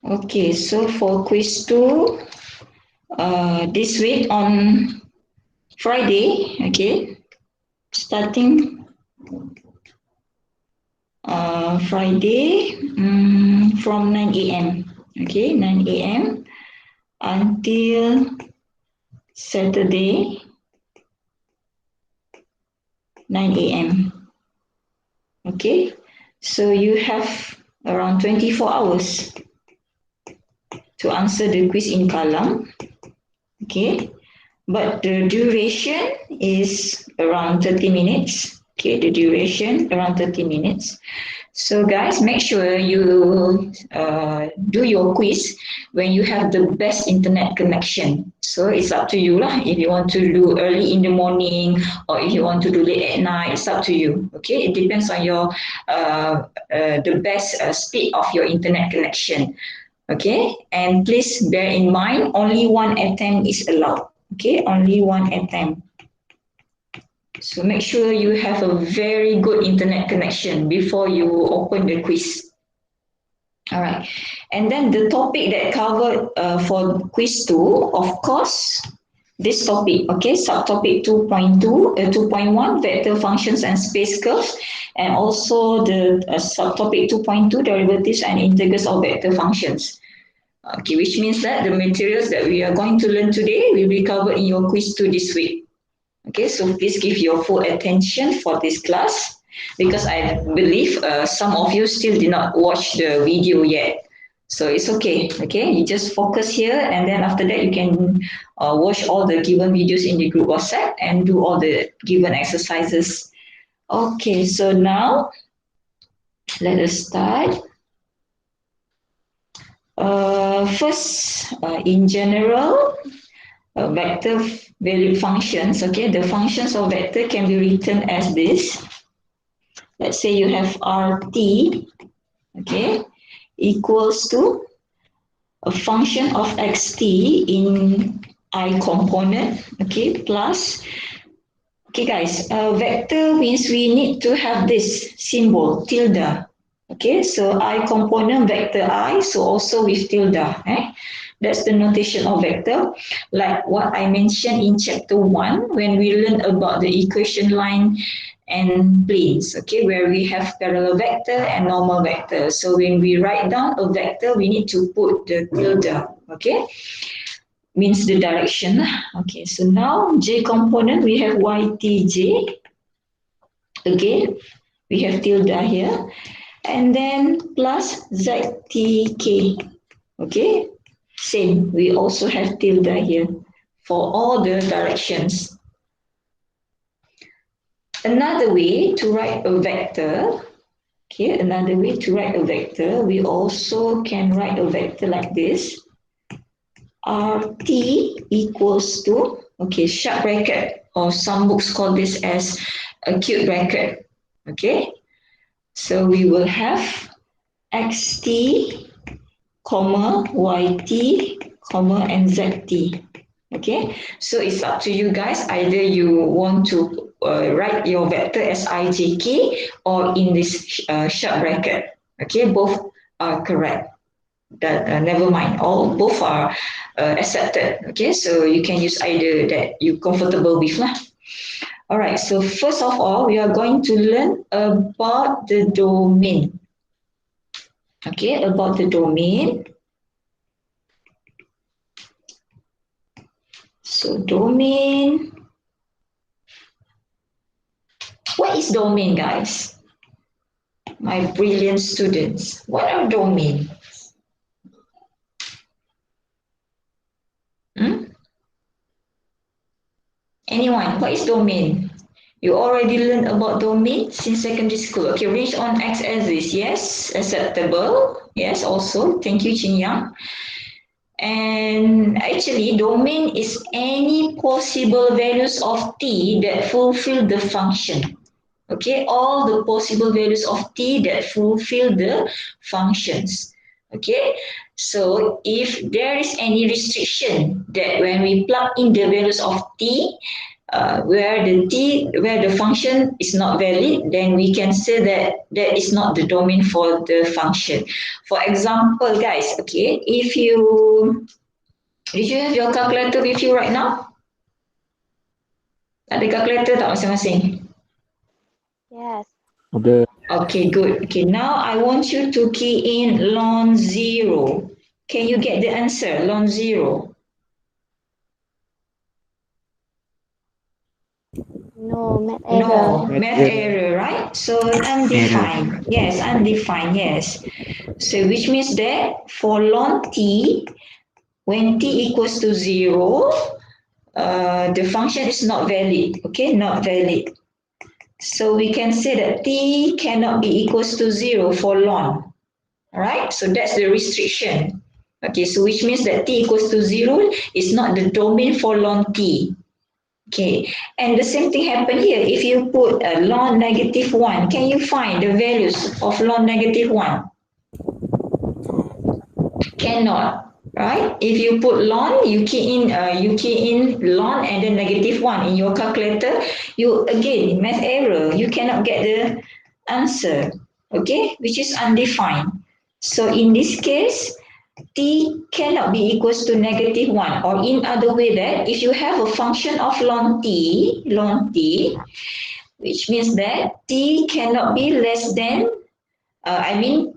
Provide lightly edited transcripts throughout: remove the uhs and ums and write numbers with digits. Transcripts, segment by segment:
Okay, so for quiz 2, this week on Friday, okay, starting Friday from 9 a.m. Okay, 9 a.m. until Saturday 9 a.m. Okay, so you have around 24 hours to answer the quiz in column. Okay, but the duration is around 30 minutes. Okay, the duration around 30 minutes. So guys, make sure you do your quiz when you have the best internet connection. So it's up to you lah. If you want to do early in the morning or if you want to do late at night, it's up to you. Okay, it depends on your the best speed of your internet connection. Okay, and please bear in mind only one attempt is allowed. Okay, only one attempt. So make sure you have a very good internet connection before you open the quiz. All right. And then the topic that covered for quiz 2, of course, this topic, okay, subtopic 2.2, 2.1, vector functions and space curves, and also the subtopic 2.2, derivatives and integrals of vector functions. Okay, which means that the materials that we are going to learn today will be covered in your quiz 2 this week. Okay, so please give your full attention for this class because I believe some of you still did not watch the video yet. So it's okay, okay? You just focus here and then after that you can watch all the given videos in the group WhatsApp and do all the given exercises. Okay, so now let us start. First, in general, vector valued functions, okay, the functions of vector can be written as this. Let's say you have RT, okay, equals to a function of xt in I component, okay, plus, okay guys, vector means we need to have this symbol, tilde, okay, so I component vector I, so also with tilde, That's the notation of vector, like what I mentioned in chapter 1 when we learned about the equation line and planes, okay, where we have parallel vector and normal vector. So when we write down a vector, we need to put the tilde, okay, means the direction. Okay, so now J component, we have YTJ, again, we have tilde here, and then plus ZTK, okay, same, we also have tilde here for all the directions. Another way to write a vector, okay, another way to write a vector, we also can write a vector like this. RT equals to, okay, sharp bracket, or some books call this as acute bracket, okay. So we will have XT, comma, YT, comma, and ZT. Okay, so it's up to you guys. Either you want to write your vector as IJK or in this sharp bracket. Okay, both are correct. Never mind, both are accepted. Okay, so you can use either that you're comfortable with lah. All right, so first of all, we are going to learn about the domain. Okay, about the domain. So domain. What is domain, guys? My brilliant students, what are domain? Anyone, what is domain? You already learned about domain since secondary school. Okay, range on x-axis, yes, acceptable. Yes, also, thank you, Chin Yang. And actually, domain is any possible values of t that fulfill the function. Okay, all the possible values of t that fulfill the functions. Okay, so if there is any restriction that when we plug in the values of t, where the function is not valid, then we can say that that is not the domain for the function. For example, guys, okay, did you have your calculator with you right now? Ada calculator tak masing-masing? Yes. Ada. Okay, good. Okay, now I want you to key in ln 0. Can you get the answer, ln 0? No, math No, error. math error, right? So undefined. Yes, undefined, yes. So which means that for ln t, when t equals to 0, the function is not valid. Okay, not valid. So we can say that t cannot be equals to 0 for ln. All right, so that's the restriction. Okay, so which means that t equals to 0 is not the domain for ln t. Okay, and the same thing happen here. If you put a ln negative 1, can you find the values of ln negative 1? Cannot, right? If you put ln, you key in ln and then negative 1 in your calculator, you again math error. You cannot get the answer, okay, which is undefined. So in this case, t cannot be equals to negative 1, or in other way that if you have a function of ln t, which means that t cannot be less than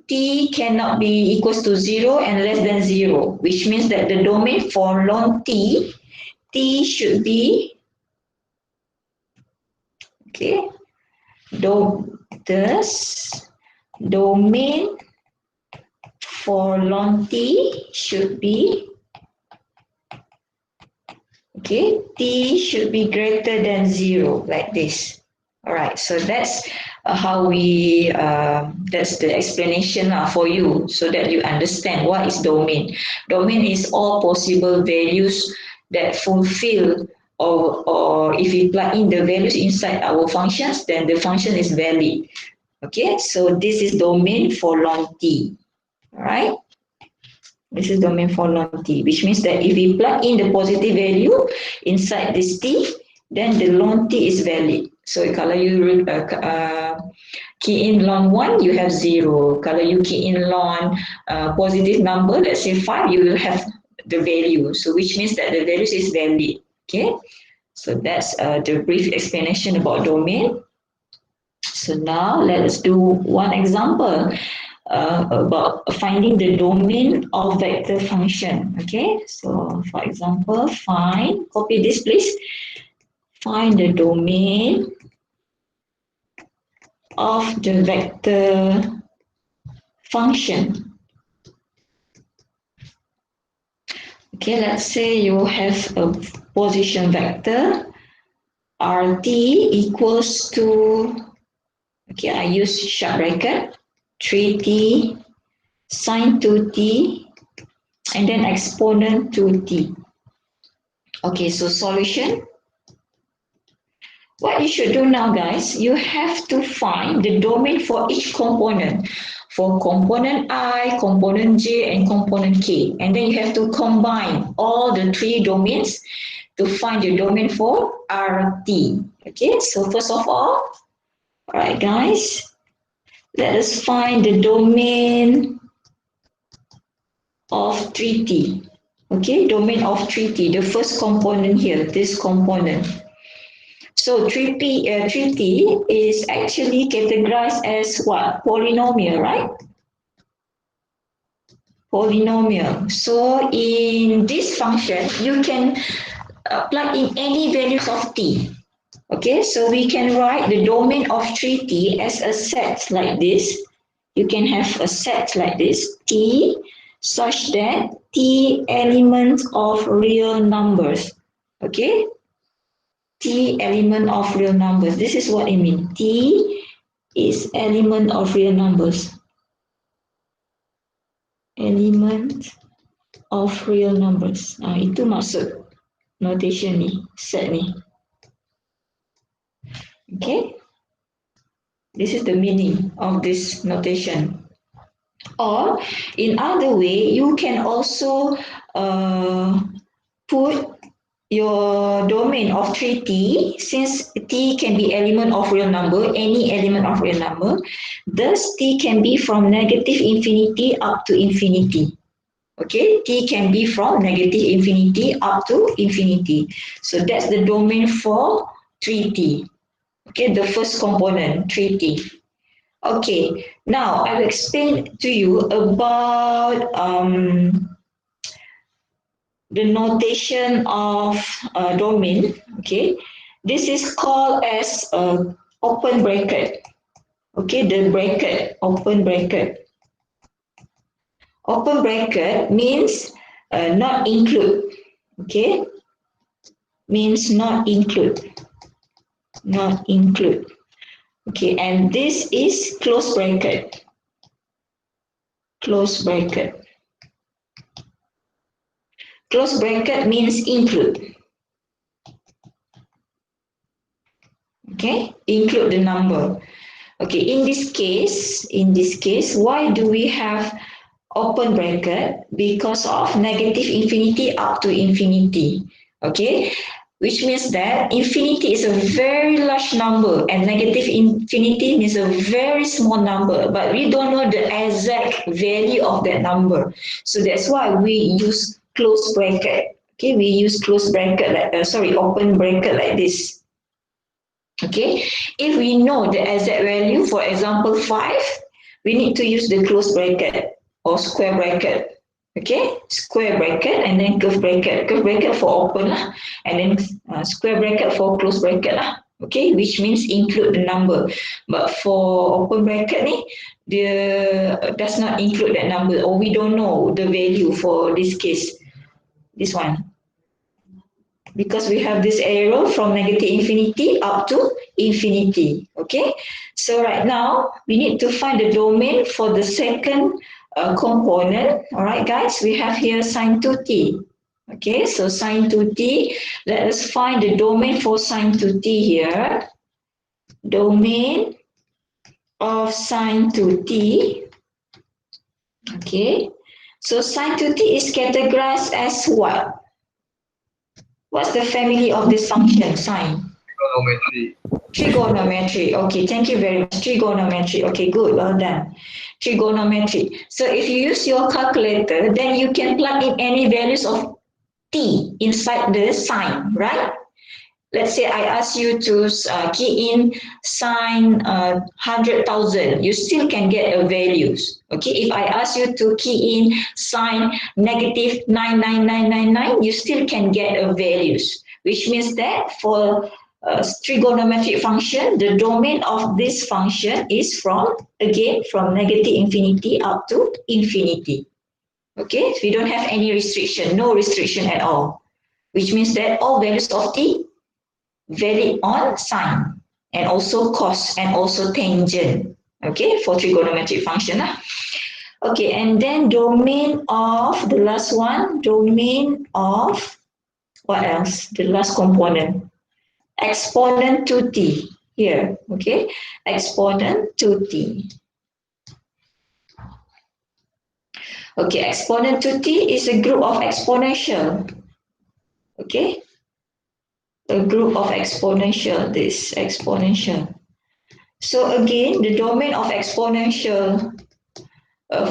t cannot be equals to 0 and less than 0, which means that the domain for ln t should be, okay, thus domain for ln t should be, okay, t should be greater than 0, like this. All right, so that's that's the explanation for you, so that you understand what is domain. Domain is all possible values that fulfill, or if we plug in the values inside our functions, then the function is valid. Okay, so this is domain for ln t. All right. This is domain for ln t, which means that if we plug in the positive value inside this t, then the ln t is valid. So kalau you key in ln 1, you have 0. Kalau you key in ln positive number, let's say 5, you will have the value. So which means that the values is valid. Okay. So that's the brief explanation about domain. So now let's do one example about finding the domain of vector function. Okay, so for example, copy this please. Find the domain of the vector function. Okay, let's say you have a position vector RT equals to, okay, I use sharp bracket, 3t sine 2t and then exponent 2t. Okay, so solution. What you should do now, guys, you have to find the domain for each component. For component I, component J, and component K. And then you have to combine all the three domains to find the domain for RT. Okay, so first of all right, guys, let us find the domain of 3t. Okay, domain of 3t, the first component here, this component. So 3t is actually categorized as what? Polynomial, right? Polynomial. So in this function, you can plug in any values of t. Okay, so we can write the domain of 3t as a set like this. You can have a set like this, t, such that t elements of real numbers. Okay, t element of real numbers. This is what I mean. T is element of real numbers. Element of real numbers. Itu maksud notation ni, set ni. Okay. This is the meaning of this notation. Or in other way, you can also put your domain of 3t, since t can be element of real number, any element of real number, thus t can be from negative infinity up to infinity. Okay, t can be from negative infinity up to infinity. So that's the domain for 3t. Okay, the first component, 3t. Okay, now I will explain to you about the notation of domain. Okay, this is called as open bracket. Okay, the bracket, open bracket. Open bracket means not include. Okay, means not include. Not include. Okay, and this is close bracket. Close bracket. Close bracket means include. Okay, include the number. Okay, in this case, why do we have open bracket? Because of negative infinity up to infinity. Okay, which means that infinity is a very large number and negative infinity means a very small number, but we don't know the exact value of that number. So that's why we use close bracket. Okay, we use close bracket like open bracket like this. Okay, if we know the exact value, for example 5, we need to use the close bracket or square bracket. Okay, square bracket and then curve bracket for open lah, and then square bracket for close bracket lah. Okay, which means include the number. But for open bracket ni, dia does not include that number, or we don't know the value for this case, this one. Because we have this arrow from negative infinity up to infinity. Okay, so right now we need to find the domain for the second component. All right, guys, we have here sine 2t. Okay, so sine 2t, let us find the domain for sine 2t here. Domain of sine 2t. Okay, so sine 2t is categorized as what? What's the family of this function, sine? Trigonometry. Trigonometry. Okay, thank you very much. Trigonometry. Okay, good. Well done. Trigonometry. So if you use your calculator, then you can plug in any values of t inside the sine, right? Let's say I ask you to key in sine 100,000, you still can get a values. Okay, if I ask you to key in sine negative 99999, you still can get a values, which means that for trigonometric function, the domain of this function is from negative infinity up to infinity. Okay, so we don't have any restriction, no restriction at all, which means that all values of t valid on sine and also cos and also tangent. Okay, for trigonometric function. Okay, and then domain of the last one, domain of what else? The last component, exponent to t here. Okay, exponent to t. Okay, exponent to t is a group of exponential. Okay, a group of exponential, this exponential. So again, the domain of exponential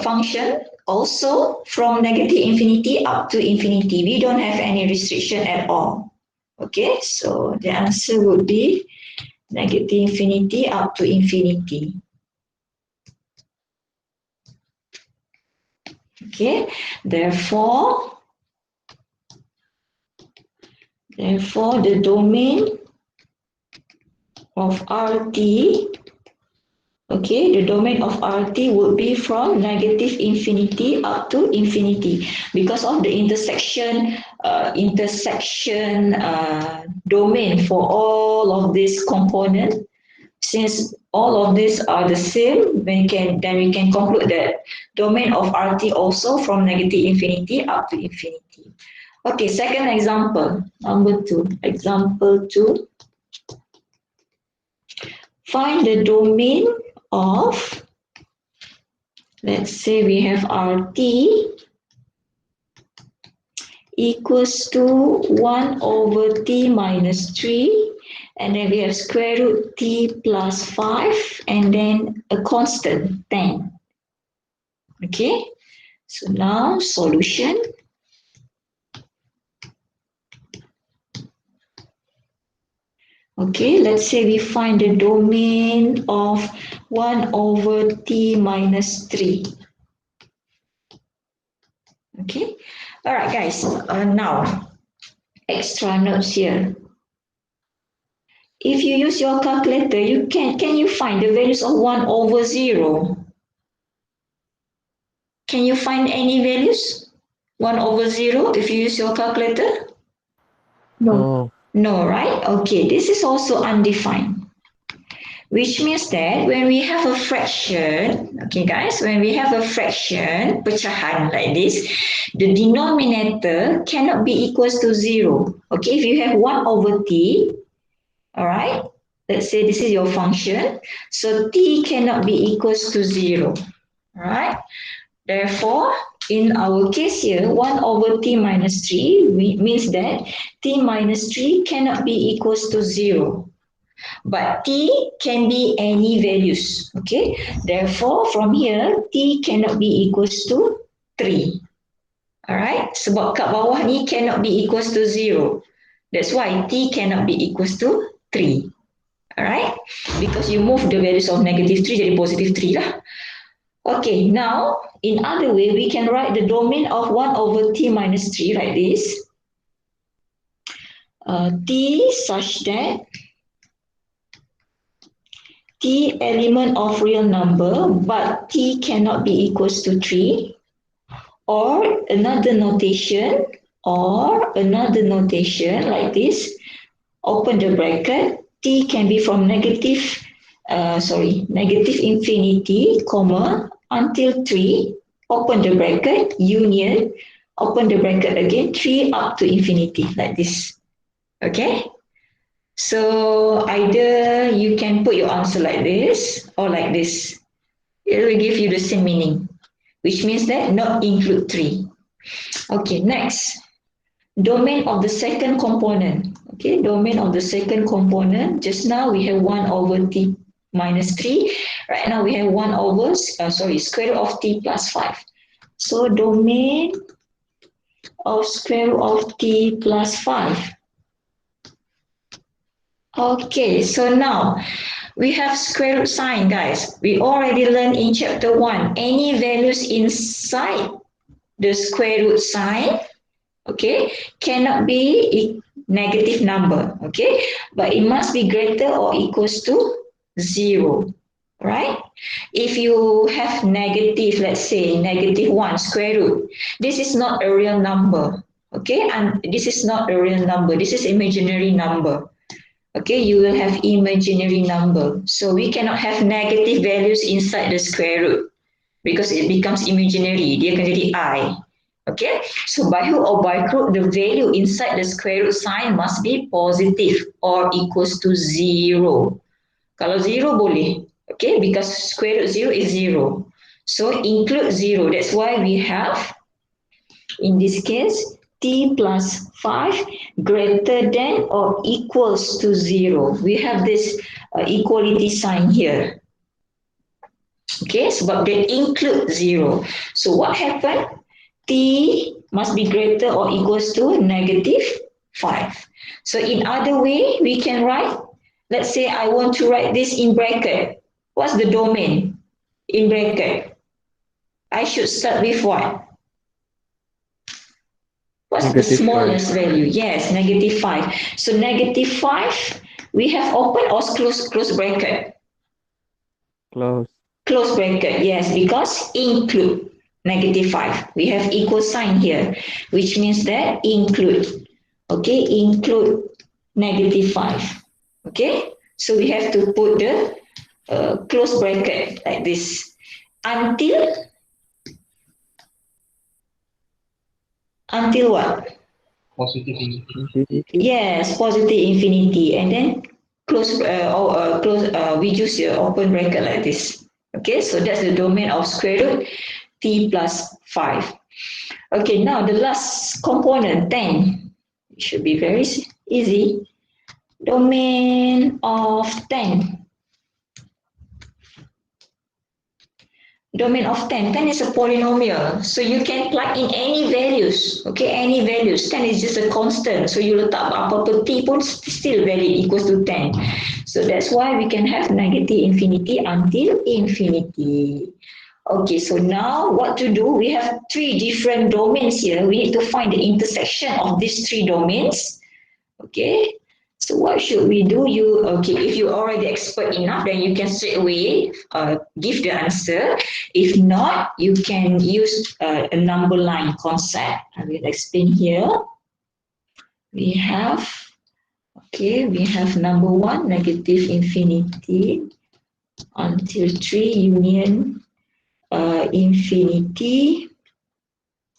function also from negative infinity up to infinity. We don't have any restriction at all. Okay, so the answer would be negative infinity up to infinity. Okay, therefore the domain of RT, okay, the domain of RT would be from negative infinity up to infinity because of the intersection domain for all of these components. Since all of these are the same, we can conclude that domain of RT also from negative infinity up to infinity. Okay, second example, number 2. Example 2. Find the domain of, let's say we have RT equals to 1 over t minus 3, and then we have square root t plus 5, and then a constant 10. Okay, so now solution. Okay, let's say we find the domain of 1 over t minus 3. Okay, all right, guys. Now, extra notes here. If you use your calculator, can you find the values of 1 over 0? Can you find any values? 1 over 0 if you use your calculator? No. No, right? Okay, this is also undefined. Which means that when we have a fraction, okay guys, when we have a fraction, pecahan like this, the denominator cannot be equals to 0. Okay, if you have 1 over t, all right, let's say this is your function, so t cannot be equals to 0. All right, therefore, in our case here, 1 over t minus 3 means that t minus 3 cannot be equals to 0. But t can be any values, okay? Therefore, from here, t cannot be equals to 3. Alright? Sebab kat bawah ni cannot be equals to 0. That's why t cannot be equals to 3. Alright? Because you move the values of negative 3 jadi positive 3 lah. Okay, now, in other way, we can write the domain of 1 over t minus 3 like this. T such that t element of real number, but t cannot be equals to 3, or another notation like this, open the bracket, t can be from negative infinity, comma, until 3, open the bracket, union, open the bracket again, 3 up to infinity, like this. Okay? So either you can put your answer like this or like this. It will give you the same meaning, which means that not include 3. Okay, next. Domain of the second component. Okay, domain of the second component. Just now we have 1 over t minus 3. Right now we have 1 over, square root of t plus 5. So domain of square root of t plus 5. Okay, so now we have square root sign, guys. We already learned in chapter 1. Any values inside the square root sign, okay, cannot be a negative number, okay? But it must be greater or equals to 0, right? If you have negative, let's say negative 1 square root, this is not a real number, okay? And this is not a real number. This is imaginary number. Okay, you will have imaginary number. So we cannot have negative values inside the square root because it becomes imaginary. Dia akan jadi I. Okay, so by hook or by crook, the value inside the square root sign must be positive or equals to 0. Kalau 0 boleh. Okay, because square root 0 is 0. So include 0. That's why we have, in this case, t plus 5 greater than or equals to 0. We have this equality sign here. Okay, sebab they include 0. So what happened? T must be greater or equals to negative 5. So in other way, we can write, let's say I want to write this in bracket. What's the domain in bracket? I should start with what? What's negative the smallest 5. Value? Yes, negative 5. So negative 5, we have open or close bracket? Close. Close bracket, yes, because include negative 5. We have equal sign here, which means that include. Okay, include negative 5. Okay, so we have to put the close bracket like this. Until what? Positive Infinity. Yes, positive infinity, and then we use your open bracket like this. Okay, so that's the domain of square root t plus 5. Okay, now the last component, 10. It should be very easy. Domain of 10. Domain of 10. 10 is a polynomial. So you can plug in any values. Okay, any values. 10 is just a constant. So you letak apa-apa t pun still valid equals to 10. So that's why we can have negative infinity until infinity. Okay, so now what to do? We have three different domains here. We need to find the intersection of these three domains. Okay, so what should we do? If you're already expert enough, then you can straight away give the answer. If not, you can use a number line concept. I will explain here. We have number one, negative infinity until 3 union infinity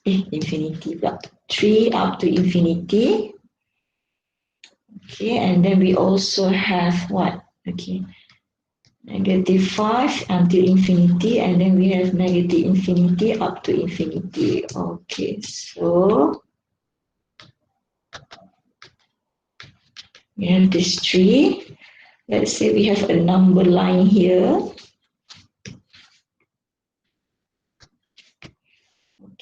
3 up to infinity. Okay, and then we also have what? Okay, negative 5 until infinity, and then we have negative infinity up to infinity. Okay, so we have this 3. Let's say we have a number line here.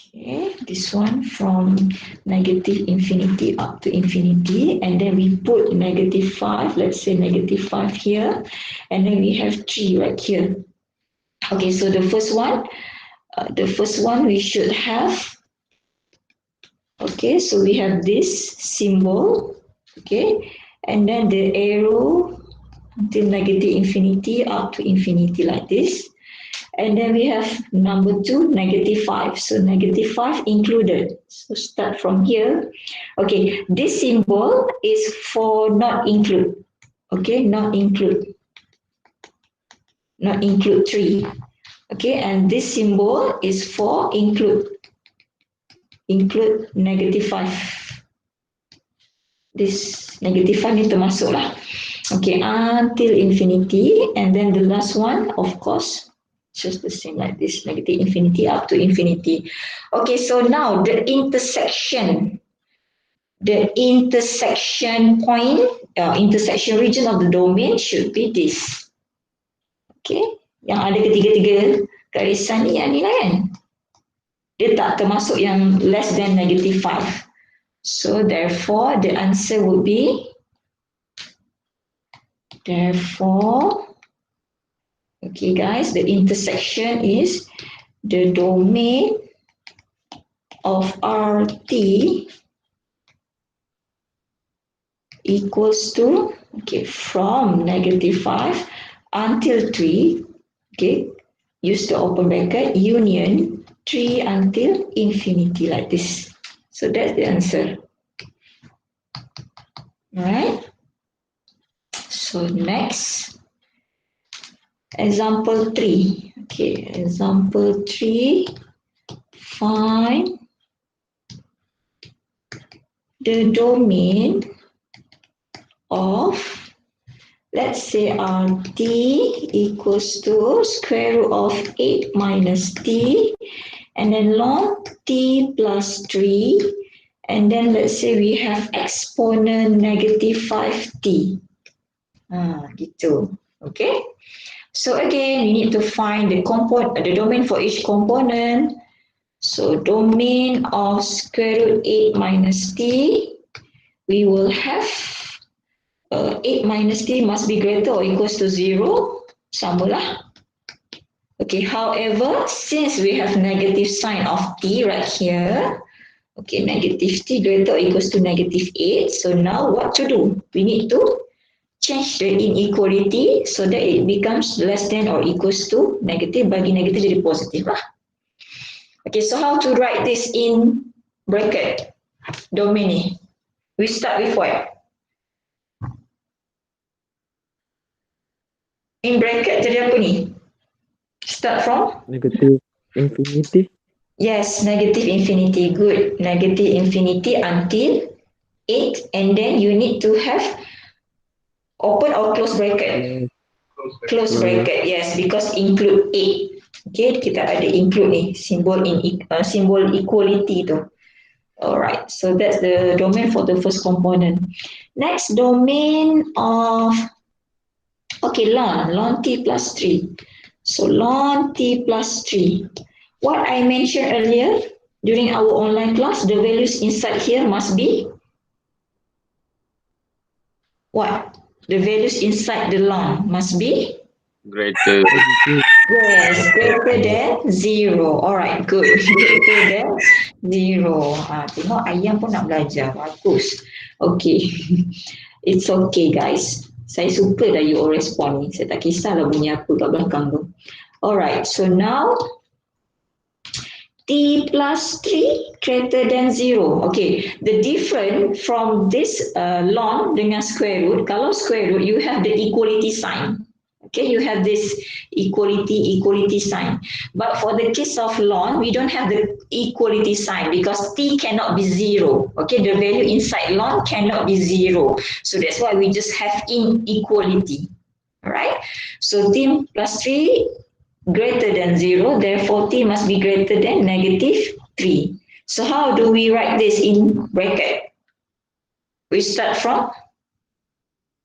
Okay, this one from negative infinity up to infinity, and then we put negative 5, let's say negative 5 here, and then we have 3 right here. Okay, so the first one we should have, okay, so we have this symbol, okay, and then the arrow until negative infinity up to infinity like this. And then we have number 2, negative 5. So negative 5 included. So start from here. Okay, this symbol is for not include. Okay, not include. Not include 3. Okay, and this symbol is for include. Include negative 5. This negative 5 ni termasuk lah. Okay, until infinity. And then the last one, of course, just the same like this, negative infinity up to infinity. Okay, so now the intersection point, intersection region of the domain should be this. Okay, yang ada ketiga-tiga garisan ni yang ni lah kan. Dia tak termasuk yang less than negative 5. So therefore the answer would be, okay guys, the intersection is the domain of RT equals to, okay, from negative 5 until 3, okay, use the open bracket, union 3 until infinity like this. So that's the answer. All right. So next, example 3. Okay, example 3, find the domain of, let's say RT equals to square root of 8 minus t, and then log t plus 3, and then let's say we have exponent negative 5t. Gitu. Okay. So again, we need to find the domain for each component. So domain of square root 8 minus t, we will have 8 minus t must be greater or equals to 0. Sama lah. Okay, however, since we have negative sign of t right here, okay, negative t greater or equals to negative 8. So now what to do? We need to change the inequality so that it becomes less than or equals to negative. Bagi negative jadi positif lah. Okay, so how to write this in bracket? Domain ni. We start with what? In bracket jadi apa ni? Start from? Negative infinity. Yes, negative infinity. Good. Negative infinity until 8. And then you need to have open or close bracket? Close bracket, yes, because include 8. Okay, kita ada include ni simbol simbol equality tu. Alright, so that's the domain for the first component. Next domain of ln t plus 3. So ln t plus 3. What I mentioned earlier during our online class, the values inside here must be what? The values inside the ln must be Greater. yes, greater than 0. Alright, good. Greater than 0. Tengok ayam pun nak belajar. Bagus. Okay. It's okay guys. Saya suka dah you all respond ni. Saya tak kisahlah bunyi apa kat belakang tu. Alright, so now t plus 3 greater than 0. Okay, the difference from this ln dengan square root, kalau square root you have the equality sign. Okay, you have this equality sign. But for the case of ln, we don't have the equality sign because t cannot be 0. Okay, the value inside ln cannot be 0. So that's why we just have inequality. Alright, so t plus 3 greater than 0, therefore t must be greater than negative 3. So how do we write this in bracket? We start from?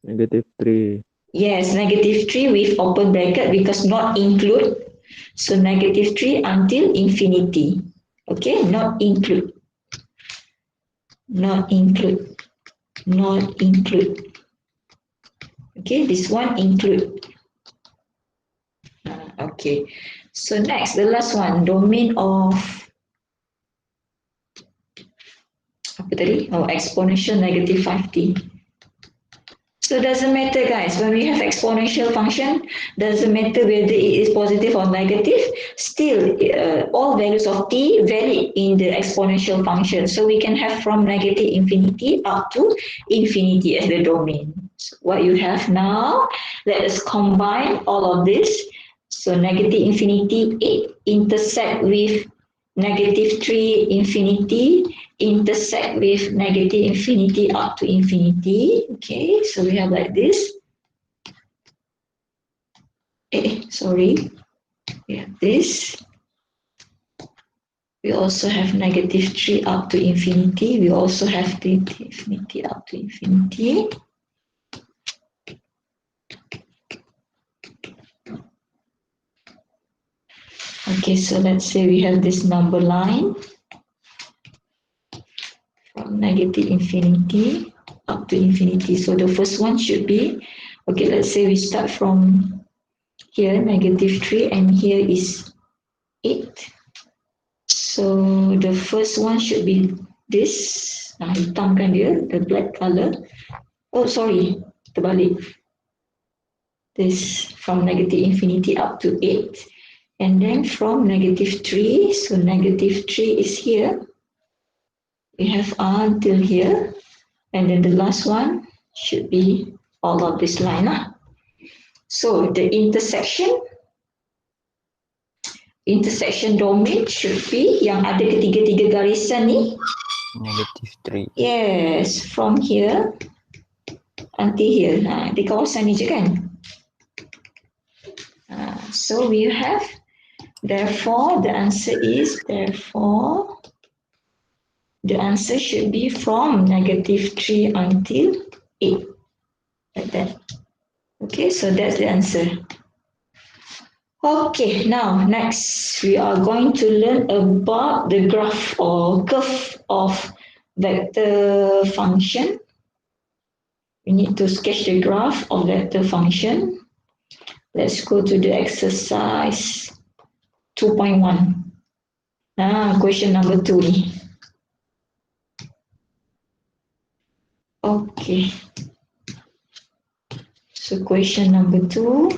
Negative 3. Yes, negative 3 with open bracket because not include. So negative 3 until infinity. Okay, not include. Not include. Not include. Okay, this one include. Okay, so next, the last one, domain of apa tadi? Oh, exponential negative 5t. So doesn't matter guys, when we have exponential function, doesn't matter whether it is positive or negative, still all values of t valid in the exponential function. So we can have from negative infinity up to infinity as the domain. So what you have now, let us combine all of this. So negative infinity 8 intersect with negative 3 infinity, intersect with negative infinity up to infinity. Okay, so we have like this. Sorry. We have this. We also have negative 3 up to infinity. We also have the infinity up to infinity. Okay, so let's say we have this number line from negative infinity up to infinity. So the first one should be, okay, let's say we start from here, negative 3, and here is 8. So the first one should be this. Hitamkan dia, the black color. Oh, sorry, terbalik. This from negative infinity up to 8. And then from negative 3, so negative 3 is here. We have until here. And then the last one should be all of this line. So the intersection domain should be yang ada ketiga-tiga garisan ni. Negative 3. Yes, from here until here. Di kawasan ni je kan? So we have, therefore the answer should be from negative 3 until 8. Like that. Okay, so that's the answer. Okay, now next we are going to learn about the graph or curve of vector function. We need to sketch the graph of vector function. Let's go to the exercise 2.1. Question number 2 ni. Okay. So question number 2.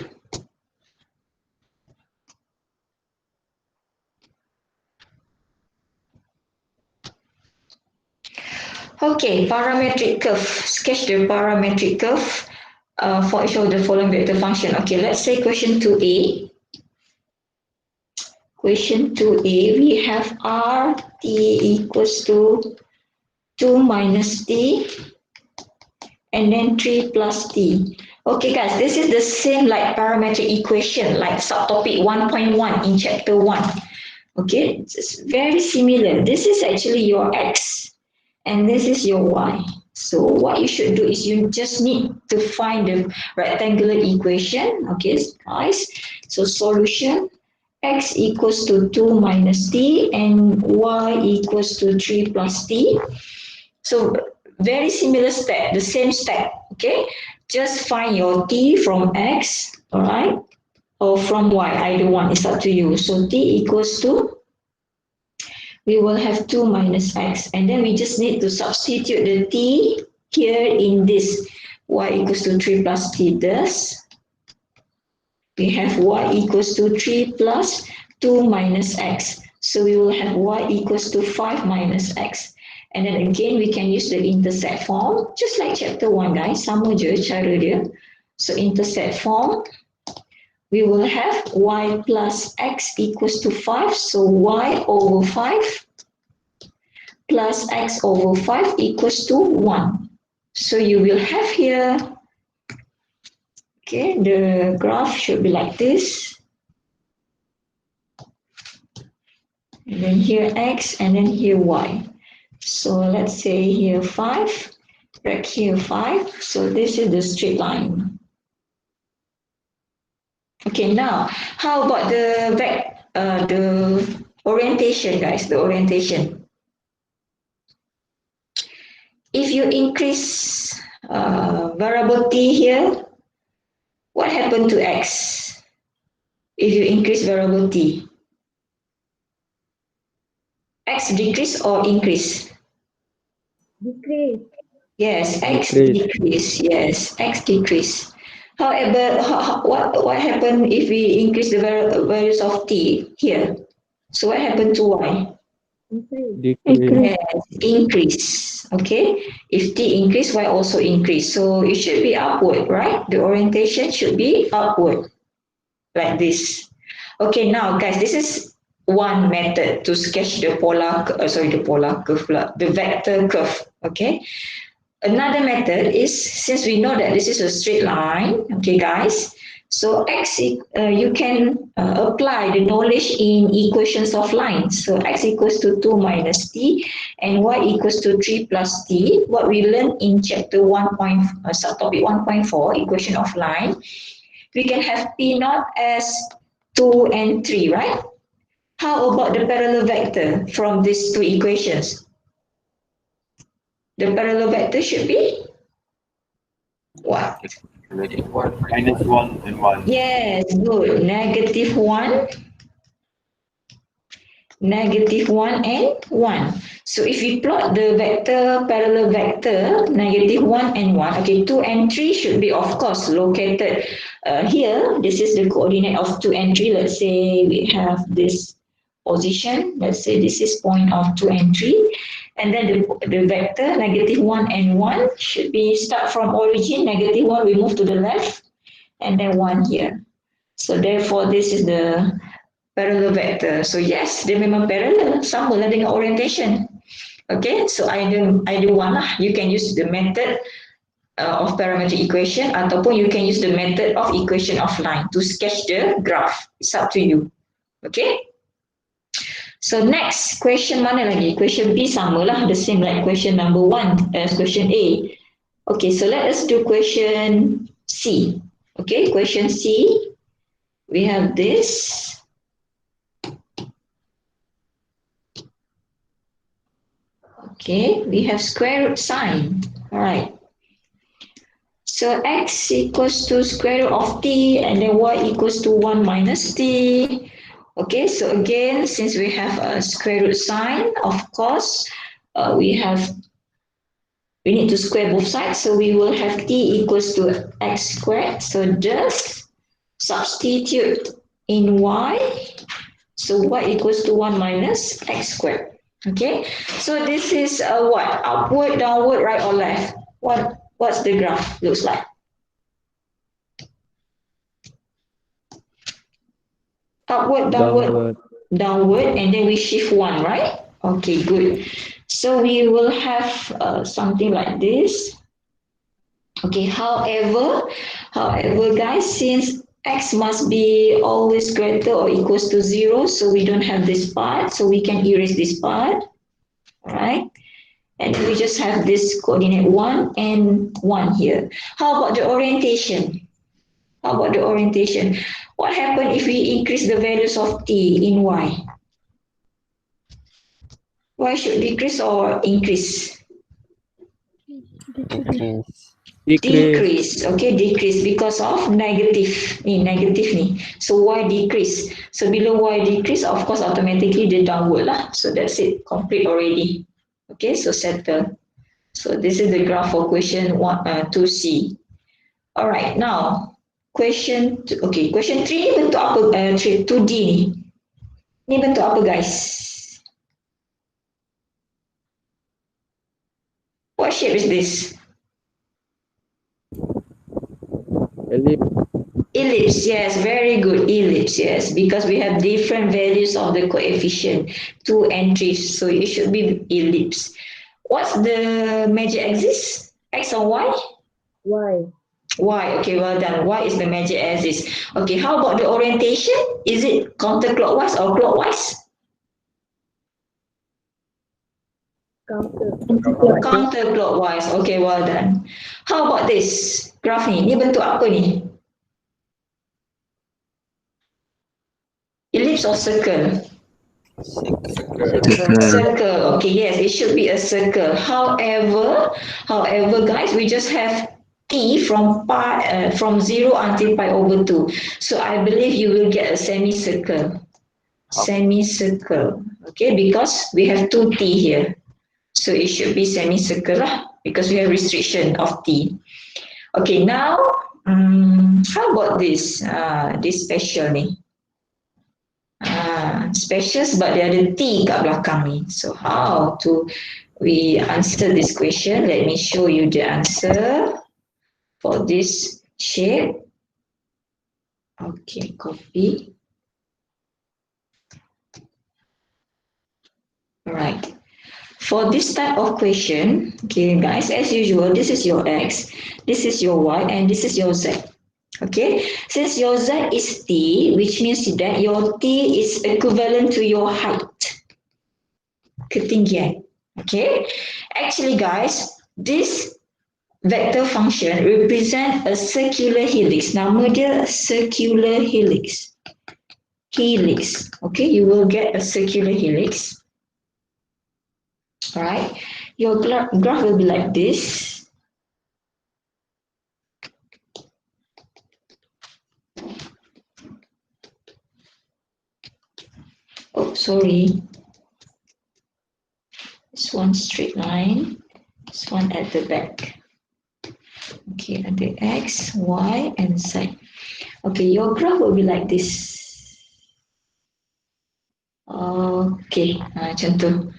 Okay, parametric curve. Sketch the parametric curve for each of the following vector function. Okay, let's say question 2a. Question 2a, we have rt equals to 2 minus t and then 3 plus t. Okay, guys, this is the same like parametric equation, like subtopic 1.1 in chapter 1. Okay, it's very similar. This is actually your x, and this is your y. So what you should do is you just need to find the rectangular equation. Okay, guys. So solution, x equals to 2 minus t and y equals to 3 plus t. So very similar step, the same step. Okay, just find your t from x, all right, or from y, either one, it's up to you. So t equals to, we will have 2 minus x, and then we just need to substitute the t here in this y equals to 3 plus t. Thus, we have y equals to 3 plus 2 minus x. So we will have y equals to 5 minus x. And then again, we can use the intercept form, just like chapter 1, guys. Sama je cara dia. So intercept form, we will have y plus x equals to 5. So y over 5 plus x over 5 equals to 1. So you will have here, okay, the graph should be like this. And then here x, and then here y. So let's say here 5, right here 5. So this is the straight line. Okay, now how about the orientation, guys? The orientation. If you increase variable t here, what happened to x? If you increase variable t, x decrease or increase? Decrease. Yes, x Decrease. decrease. Yes, x decrease. However, what happened if we increase the values of t here? So what happened to y? Decrease. Yes, increase. Okay. If t increase, y also increase. So it should be upward, right? The orientation should be upward, like this. Okay, now guys, this is one method to sketch the the vector curve. Okay. Another method is, since we know that this is a straight line, okay, guys, so x, you can apply the knowledge in equations of lines. So x equals to 2 minus t and y equals to 3 plus t. What we learned in chapter 1. Subtopic 1.4, equation of line, we can have p naught as 2 and 3, right? How about the parallel vector from these two equations? The parallel vector should be what? -1 and 1. Yes, good. -1, -1 and 1. So if we plot the vector, parallel vector, -1 and 1, okay, 2 and 3 should be, of course, located here. This is the coordinate of 2 and 3. Let's say we have this position. Let's say this is point of 2 and 3. And then the vector, -1 and 1, should be start from origin, -1, we move to the left, and then 1 here. So therefore, this is the parallel vector. So yes, dia memang parallel, sama lah dengan orientation. Okay, so either one lah. You can use the method of parametric equation ataupun you can use the method of equation of line to sketch the graph. It's up to you. Okay. So next, question mana lagi? Question B sama lah, the same like question number 1 as question A. Okay, so let us do question C. Okay, question C. We have this. Okay, we have square root sign. All right. So x equals to square root of t and then y equals to 1 minus t. Okay, so again, since we have a square root sign, of course, we need to square both sides. So we will have t equals to x squared. So just substitute in y. So y equals to 1 minus x squared. Okay, so this is what? Upward, downward, right or left? What's the graph looks like? Upward, downward, and then we shift 1, right? Okay, good. So we will have something like this. Okay, however, guys, since x must be always greater or equals to 0, so we don't have this part, so we can erase this part, all right? And we just have this coordinate 1 and 1 here. How about the orientation? What happens if we increase the values of t in y? Y should decrease or increase? Decrease. Decrease, okay, decrease because of negative ni. So y decrease. So below y decrease, of course, automatically the downward lah. So that's it, complete already. Okay, so settle. So this is the graph for question 2C. All right, now question 3 ni bentuk apa? 2D ni. Ni bentuk apa guys? What shape is this? Ellipse. Ellipse, yes, very good. Ellipse, yes, because we have different values of the coefficient, 2 and 3, so it should be ellipse. What's the major axis? X or Y? Y. Y, okay, well done. Y is the major axis. Okay, how about the orientation? Is it counterclockwise or clockwise? Counterclockwise, okay, well done. How about this graph ni? Ni bentuk apa ni? Ellipse or circle? Circle. Okay, yes, it should be a circle. However, guys, we just have t from from 0 until pi over 2. So I believe you will get a semicircle. Semicircle. Okay, because we have 2t here. So it should be semicircle lah, because we have restriction of t. Okay, now how about this? This special ni. Specials, but there ada T kat belakang ni. So how to we answer this question? Let me show you the answer for this shape. Okay, copy. All right. For this type of question, okay guys, as usual, this is your X, this is your Y, and this is your Z. Okay, since your Z is T, which means that your T is equivalent to your height. Ketinggian. Okay, actually guys, this vector function represent a circular helix. Nama dia circular helix. Helix. Okay, you will get a circular helix. All right, your graph will be like this. Oh, sorry. This one straight line, this one at the back. Okay, at the X, Y, and Z. Okay, your graph will be like this. Okay, macam tu.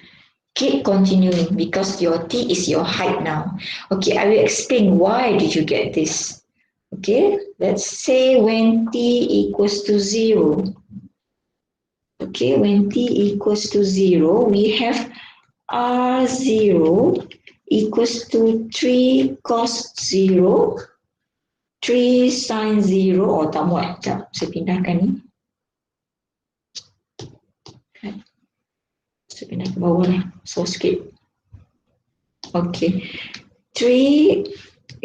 Keep continuing because your T is your height now. Okay, I will explain why did you get this. Okay, let's say when T equals to 0. Okay, when T equals to 0, we have R0 equals to 3 cos 0, 3 sin 0, tak muat, sekejap, saya pindahkan ni. Saya pindah ke bawah lah, so sikit. Okay, 3,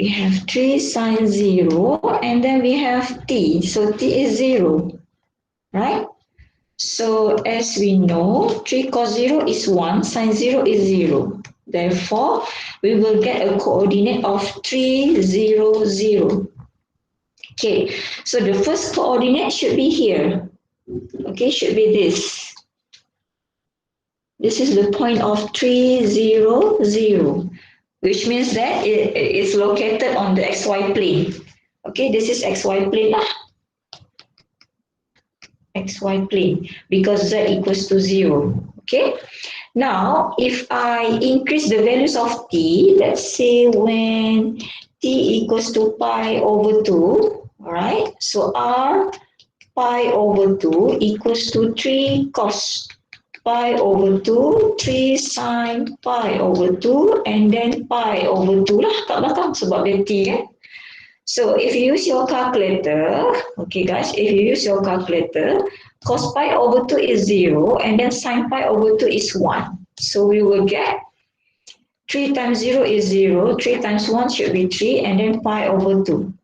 we have 3 sin 0, and then we have T, so T is 0, right? So as we know, 3 cos 0 is 1, sin 0 is 0. Therefore, we will get a coordinate of 3, 0, 0. Okay, so the first coordinate should be here. Okay, should be this. This is the point of 3, 0, 0, which means that it is located on the xy plane. Okay, this is xy plane lah. XY plane because Z equals to 0. Okay. Now, if I increase the values of T, let's say when T equals to pi over 2, all right? So R pi over 2 equals to 3 cos pi over 2, 3 sine pi over 2, and then pi over 2 lah kat belakang sebab dia t kan. So if you use your calculator, okay guys, if you use your calculator, cos pi over 2 is 0 and then sine pi over 2 is 1. So we will get 3 times 0 is 0, 3 times 1 should be 3 and then pi over 2.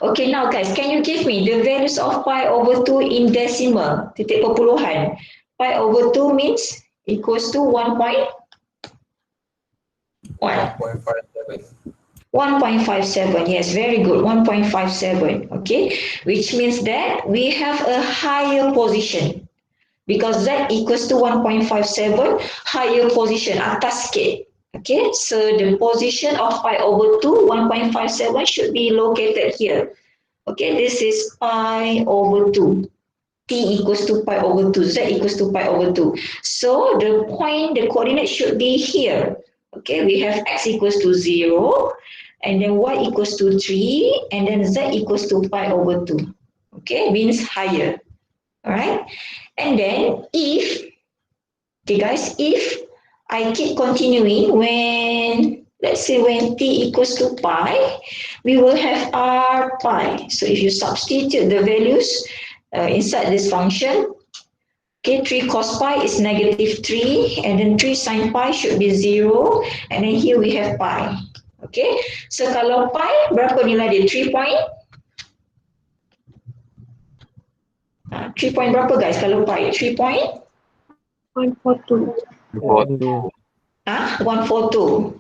Okay, now guys, can you give me the values of pi over 2 in decimal, titik perpuluhan? Pi over 2 means equals to 1.1. 1.57, yes, very good, 1.57, okay, which means that we have a higher position because z equals to 1.57, higher position, atas sikit, okay, so the position of pi over 2, 1.57 should be located here, okay, this is pi over 2, t equals to pi over 2, z equals to pi over 2, so the point, the coordinate should be here, okay, we have x equals to 0, and then y equals to 3, and then z equals to pi over 2. Okay, means higher. All right. And then if, okay guys, if I keep continuing when, let's say when t equals to pi, we will have r pi. So if you substitute the values inside this function, okay, 3 cos pi is negative 3, and then 3 sin pi should be 0, and then here we have pi. Okay, so kalau pi berapa nilai dia? 3 point? 3 point berapa guys kalau pi? 3 point? 142. 142.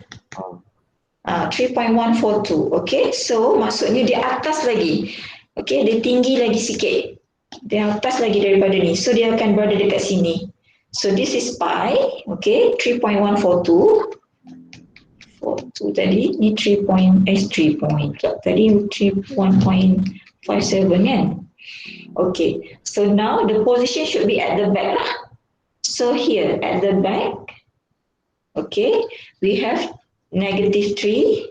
3.142. Okay, so maksudnya dia atas lagi. Okay, dia tinggi lagi sikit. Dia atas lagi daripada ni. So dia akan berada dekat sini. So this is pi. Okay, 3.142. 42 tadi ni 3 point tadi 1.57 kan. Okay, so now the position should be at the back lah. So here at the back, okay, we have negative 3,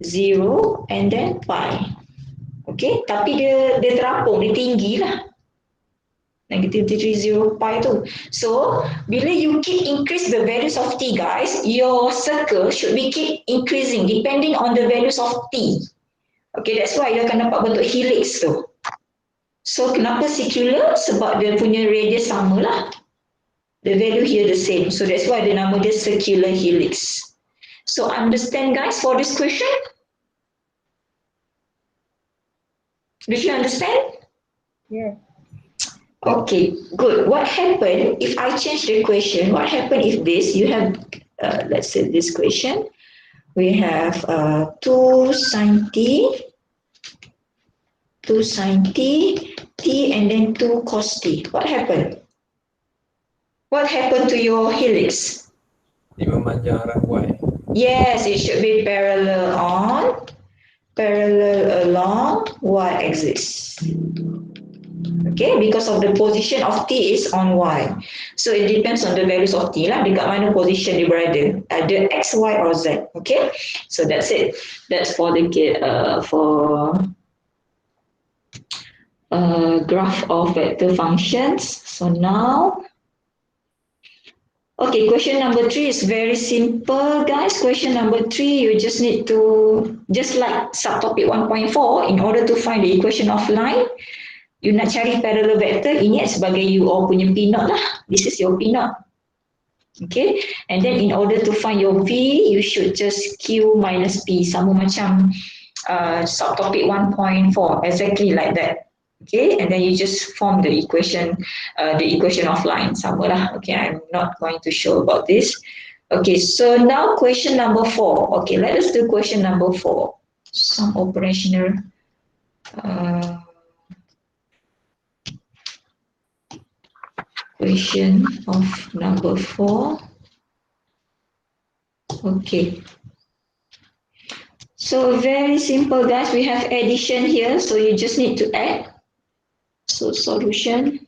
0 and then pi. Okay, tapi dia terapung, dia tinggi lah. Negative 3, 0, pi tu. So, bila you keep increase the values of t guys, your circle should be keep increasing depending on the values of t. Okay, that's why you akan dapat bentuk helix tu. So, kenapa circular? Sebab dia punya radius sama lah. The value here the same. So, that's why the nama dia circular helix. So, understand guys for this question? Did you understand? Yes. Okay, good. What happened if I change the equation? What happened if this, you have, let's say this question, we have 2 sine t, t and then 2 cos t. What happened? What happened to your helix? Dia memanjang arah Y. Yes, it should be parallel along y-axis. Okay, because of the position of t is on y. So it depends on the values of t lah, dekat mana position dia berada. Ada x, y or z. Okay, so that's it. That's for the graph of vector functions. So now, okay, question number 3 is very simple, guys. Question number 3, you just need to, just like subtopic 1.4, in order to find the equation of line, you nak cari parallel vector, ingat sebagai you all punya P naught lah. This is your P naught. Okay, and then in order to find your V, you should just Q minus P, sama macam subtopic 1.4, exactly like that. Okay, and then you just form the equation of line, sama lah. Okay, I'm not going to show about this. Okay, so now question number 4. Okay, let us do question number 4. Some operational question of number 4. Okay. So very simple guys, we have addition here, so you just need to add. So solution.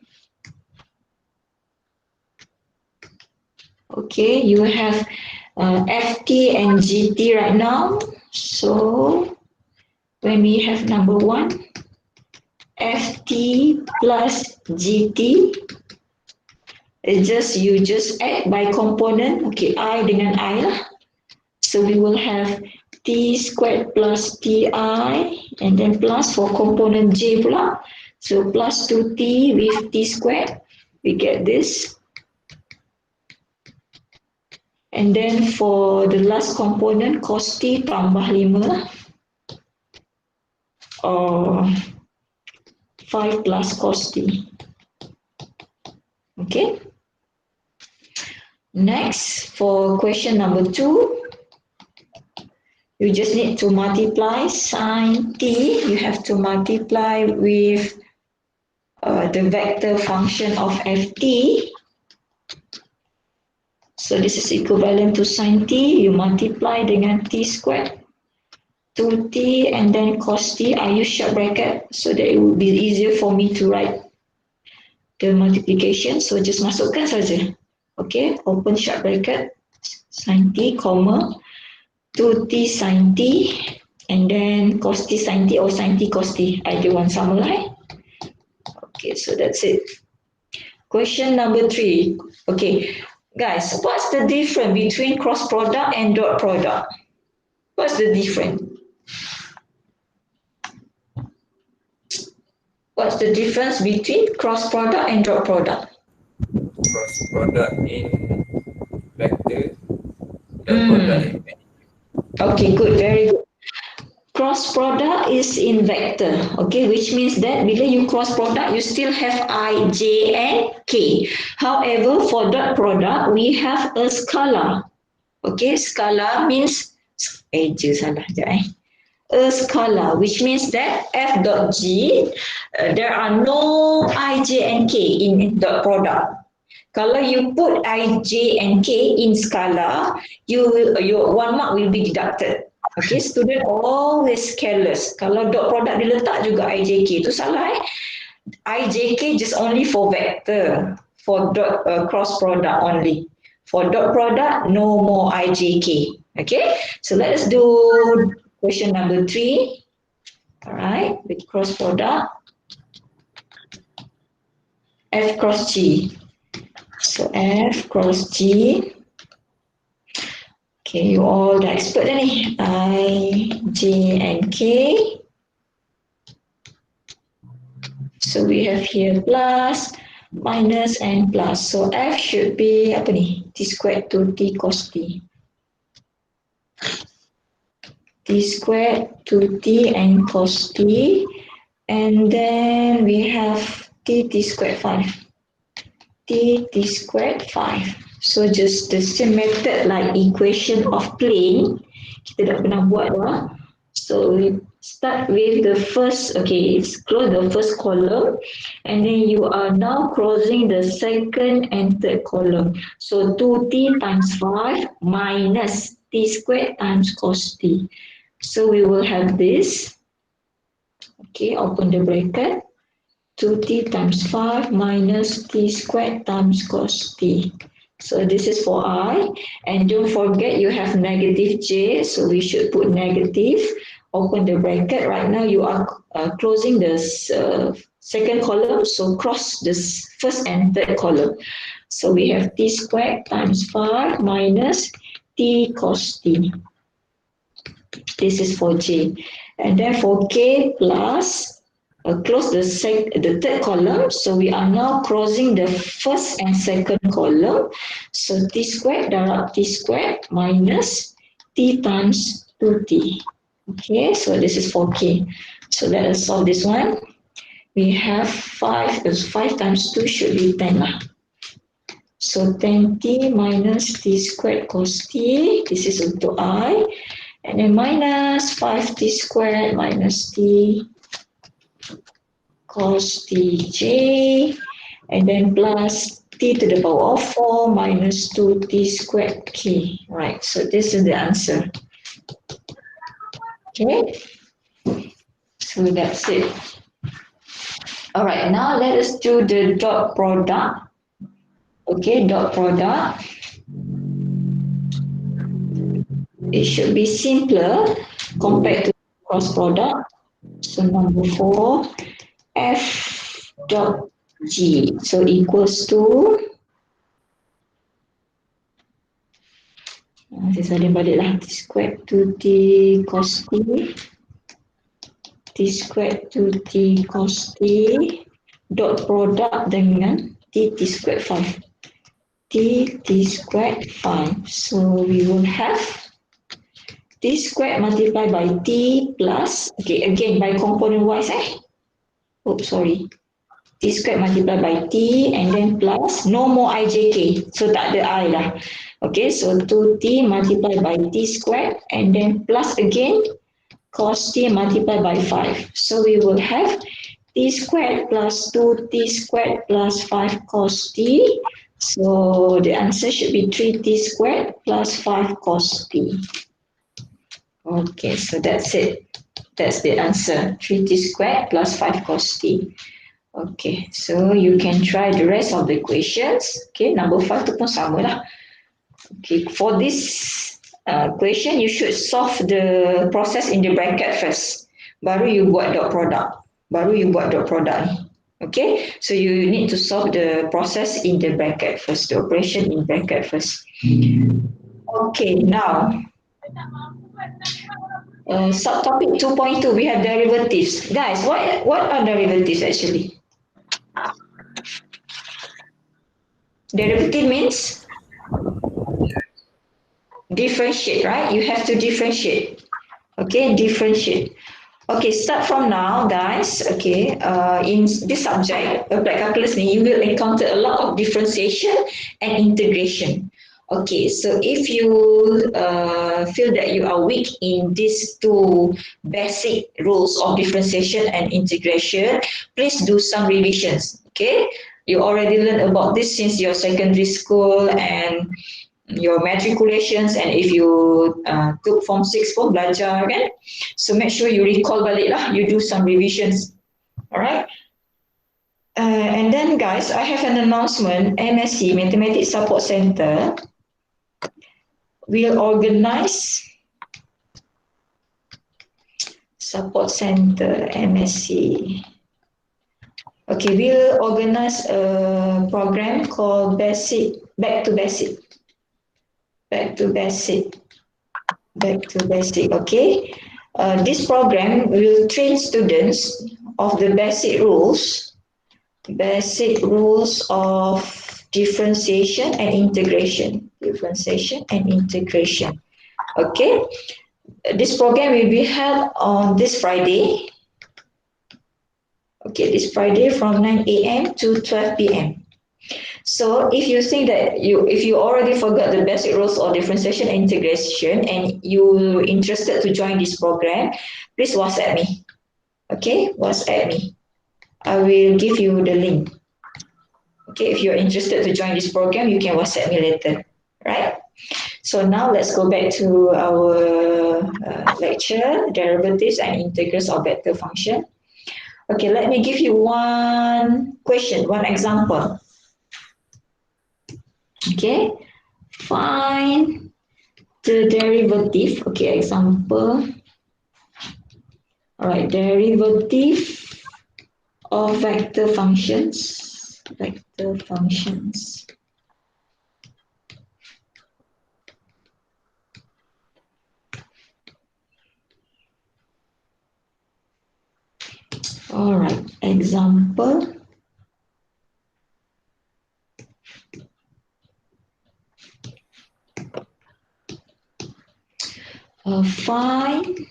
Okay, you have FT and GT right now. So when we have number 1, FT plus GT, You just add by component. Okay, I dengan I lah. So we will have t squared plus ti and then plus for component j pula. So plus 2t with t squared. We get this. And then for the last component cos t tambah 5 lah. Or 5 plus cos t. Okay. Next, for question number 2, you just need to multiply sine t. You have to multiply with the vector function of ft. So this is equivalent to sine t. You multiply dengan t squared, 2t, and then cos t. I use short bracket so that it will be easier for me to write the multiplication. So just masukkan saja. Okay, open short bracket, sine t, comma, 2t sine t, and then cos t sine t or sine t cos t. Either one sama lah. Okay, so that's it. Question number 3. Okay, guys, what's the difference between cross product and dot product? What's the difference? What's the difference between cross product and dot product? Cross product in vector, dot product in many. Okay, good, very good. Cross product is in vector, okay, which means that bila you cross product, you still have I, J, and K. However, for dot product, we have a scalar. Okay, scalar means, a scalar, which means that F dot G, there are no I, J, and K in dot product. Kalau you put I, J, and K in scalar, your 1 mark will be deducted. Okay, student always careless. Kalau dot product dia letak juga IJK, itu salah. IJK just only for vector, for dot cross product only. For dot product, no more IJK. Okay, so let us do question number 3. All right, with cross product, F cross G. So F cross G. Okay, you all the expert ni. I, J, and K. So we have here plus, minus, and plus. So F should be apa ni? T squared to T cos T. T squared to T and cos T. And then we have T squared 5. T squared 5. So just the same method like equation of plane. Kita dah pernah buat dah. So we start with the first, okay, close the first column. And then you are now crossing the second and third column. So 2t times 5 minus t squared times cos t. So we will have this. Okay, open the bracket. 2t times 5 minus t squared times cos t. So this is for I. And don't forget you have negative j. So we should put negative. Open the bracket. Right now you are closing the second column. So cross this first and third column. So we have t squared times 5 minus t cos t. This is for j. And then for k plus, close the third column. So we are now crossing the first and second column. So t squared darab t squared minus t times 2t. Okay, so this is for k. So let us solve this one. We have 5 times 2 should be 10 lah. So 10t minus t squared cos t. This is untuk I. And then minus 5t squared minus t cos tj, and then plus t to the power of 4 minus 2t squared k. Right, so this is the answer. Okay, so that's it. All right, now let us do the dot product. Okay, dot product. It should be simpler compared to cross product. So number 4. F dot G, so equals to Saya salin balik lah. T squared 2t cos t. T squared 2t cos t dot product dengan t squared 5. T squared 5. So we will have t squared multiplied by t plus, okay, again by component wise sorry. T squared multiplied by t and then plus, no more ijk, so tak ada I lah. Okay, so 2t multiplied by t squared and then plus again cos t multiplied by 5. So we will have t squared plus 2t squared plus 5 cos t. So the answer should be 3t squared plus 5 cos t. Okay, so that's it. That's the answer, 3t squared plus 5 cos t. Okay, so you can try the rest of the equations. Okay, number 5 tu pun sama lah. Okay, for this equation, you should solve the process in the bracket first. Baru you buat dot product. Ni. Okay, so you need to solve the process in the bracket first, the operation in bracket first. Okay, now, subtopic 2.2, we have derivatives. Guys, what are derivatives actually? Derivative means differentiate, right? You have to differentiate. Okay, differentiate. Okay, start from now, guys. Okay, in this subject, applied calculus, you will encounter a lot of differentiation and integration. Okay, so if you feel that you are weak in these two basic rules of differentiation and integration, please do some revisions. Okay, you already learned about this since your secondary school and your matriculations, and if you took form 6 pun belajar kan, so make sure you recall balik lah, you do some revisions. Alright, and then guys, I have an announcement. MSc Mathematics Support Center will organize Support Center MSc. Okay, we'll organize a program called Back to Basic. Okay, this program will train students of the basic rules of differentiation and integration. Okay, this program will be held on this Friday. Okay, this Friday from 9 a.m. to 12 p.m. So if you think that if you already forgot the basic rules of differentiation and integration and you're interested to join this program, please WhatsApp me. Okay, WhatsApp me. I will give you the link. Okay, if you're interested to join this program, you can WhatsApp me later. Right? So now let's go back to our lecture, derivatives and integrals of vector function. Okay, let me give you one question, one example. Okay, find the derivative. Okay, example. All right, derivative of vector functions. All right, example. Find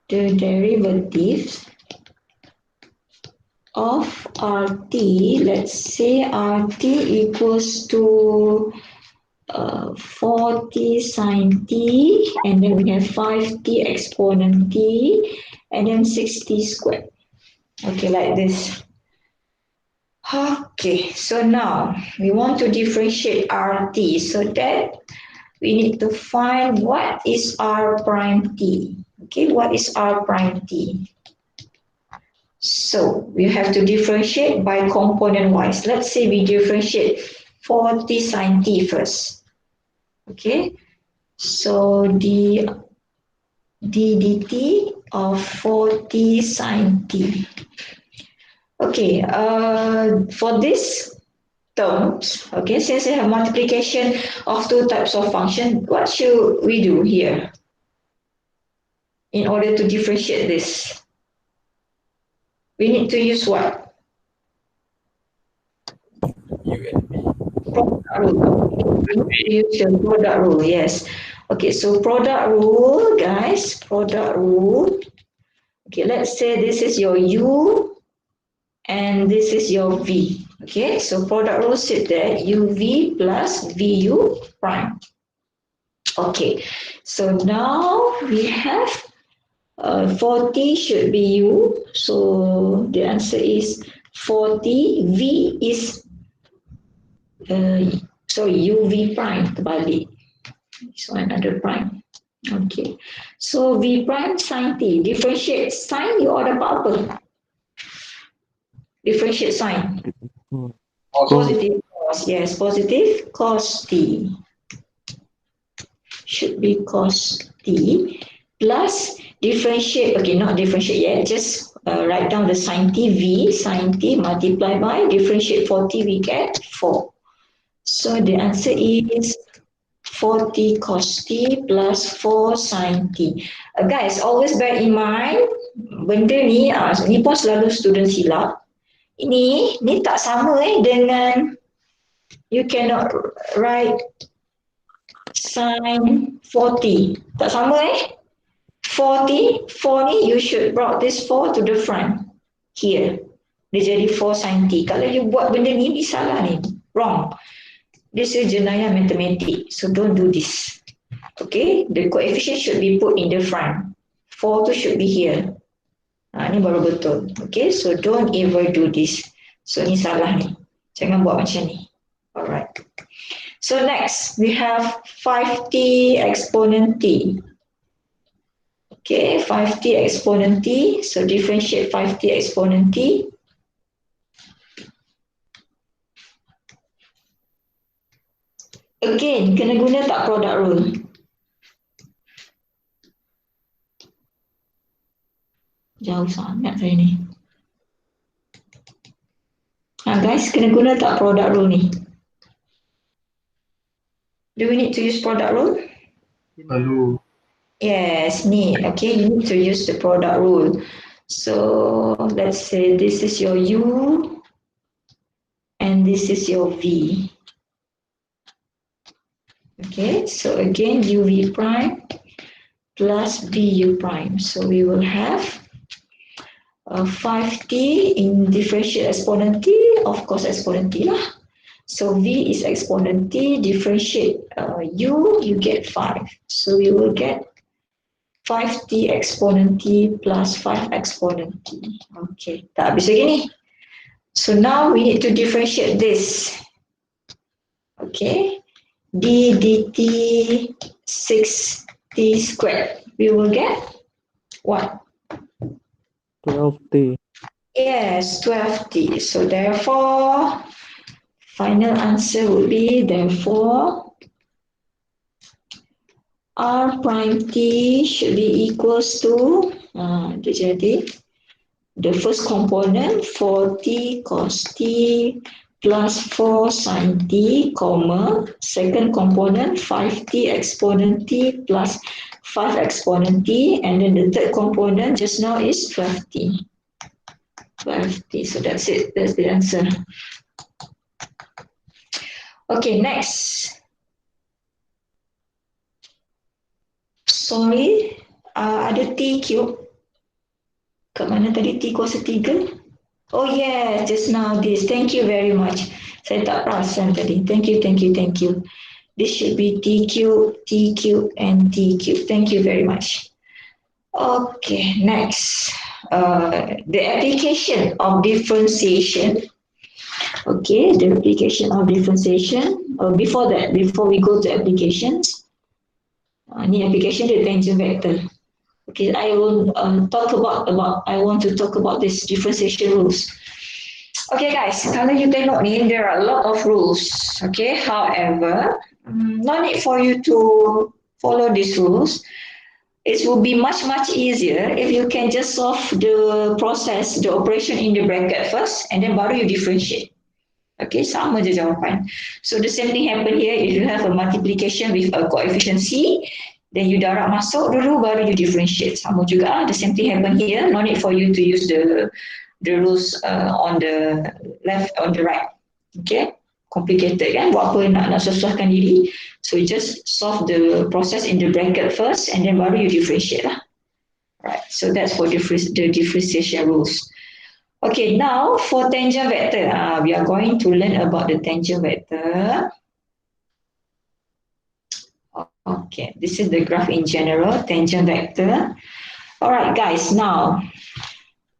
the derivatives of RT. Let's say RT equals to 4t sine t, and then we have 5t exponent t, and then 6t squared. Okay, like this. Okay, so now we want to differentiate RT, so that we need to find what is R prime t. Okay, what is R prime t? So we have to differentiate by component wise. Let's say we differentiate 4t sine t first. Okay, so the dt of 4t sine t. Okay, for this, terms. Okay, since I have multiplication of two types of function, what should we do here in order to differentiate this? We need to use what? U and B. Product rule. We need to use the product rule, yes. Okay, so product rule, guys, product rule. Okay, let's say this is your U and this is your V. Okay, so product rule said that UV plus VU prime. Okay, so now we have 40 should be U. So the answer is 40. V is, UV prime terbalik. So another prime. Okay, so V prime sin T. Differentiate sign, you order apa? Differentiate sign. Positive cos, yes, positive cos T. Should be cos T plus differentiate, okay, not differentiate yet, just write down the sin T, V sin T multiply by differentiate 40, we get 4. So the answer is 40 cos T plus 4 sin T. Guys, always bear in mind, benda ni, ni pun selalu student silap. Ini tak sama dengan you cannot write sin 40. Tak sama 40, 4 ni you should brought this 4 to the front. Here. Dia jadi 4 sin T. Kalau you buat benda ni salah ni. Wrong. This is jenayah mathematics. So don't do this. Okay. The coefficient should be put in the front. 4 tu should be here. Ni baru betul. Okay. So don't ever do this. So ni salah ni. Jangan buat macam ni. Alright. So next, we have 5t exponent t. Okay, 5t exponent t. So differentiate 5t exponent t. Again, kena guna tak product rule? Jauh sangat saya ni. Guys, kena guna tak product rule ni? Do we need to use product rule? Hello. Yes, need. Okay, you need to use the product rule. So let's say this is your U and this is your V. Okay, so again UV prime plus VU prime. So we will have 5t in differentiate exponent t, of course exponent t lah. So V is exponent t, differentiate U, you get 5. So we will get 5t exponent t plus 5 exponent t. Okay, tak habis lagi ni. So now we need to differentiate this. Okay, d dt 6t squared. We will get what? 12t. Yes, 12t. So therefore, final answer would be therefore R prime t should be equals to jadi the first component 4t cos t plus 4 sin t, comma, second component 5t exponent t plus 5 exponent t, and then the third component just now is 12t. 12t, so that's it, that's the answer. Okay, next. Sorry, ada T cube. Kat mana tadi T kuasa 3? Oh yeah, just now this. Thank you very much. Saya tak perasan tadi. Thank you. This should be T cube, and T cube. Thank you very much. Okay, next. The application of differentiation. Okay, the application of differentiation. Before that, before we go to applications, ni application dia tangent vector. Okay, I will I want to talk about this differentiation rules. Okay guys, kalau you tengok ni, there are a lot of rules. Okay, however, no need for you to follow these rules. It will be much easier if you can just solve the process, the operation in the bracket first, and then baru you differentiate. Okay, sama je jawapan. So the same thing happen here. If you have a multiplication with a coefficient C, then you darab masuk dulu baru you differentiate. Sama juga. The same thing happen here. No need for you to use the rules on the left, on the right. Okay, complicated kan? Buat apa nak susahkan diri? So you just solve the process in the bracket first, and then baru you differentiate lah. Right. So that's for the differentiation rules. Okay, now for tangent vector, we are going to learn about the tangent vector. Okay, this is the graph in general, tangent vector. All right, guys, now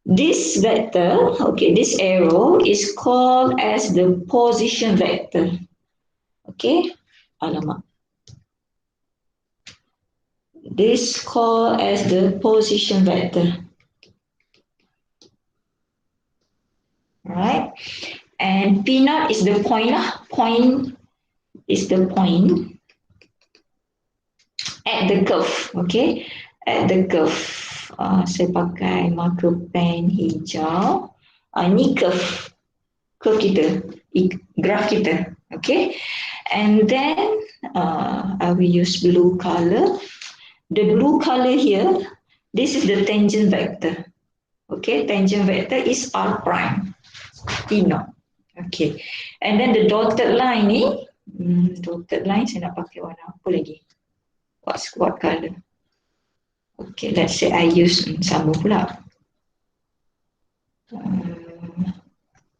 this vector, okay, this arrow is called as the position vector. Okay, alamak. This called as the position vector. Right, and P naught is the point lah. Point is the point at the curve. Okay, at the curve. Saya pakai marker pen hijau. Ini curve kita, graph kita. Okay, and then I will use blue color. The blue color here, this is the tangent vector. Okay, tangent vector is R prime. P naught. Okay, and then the dotted line ni, dotted line saya nak pakai warna apa lagi? What color? Okay, let's say I use sama pula.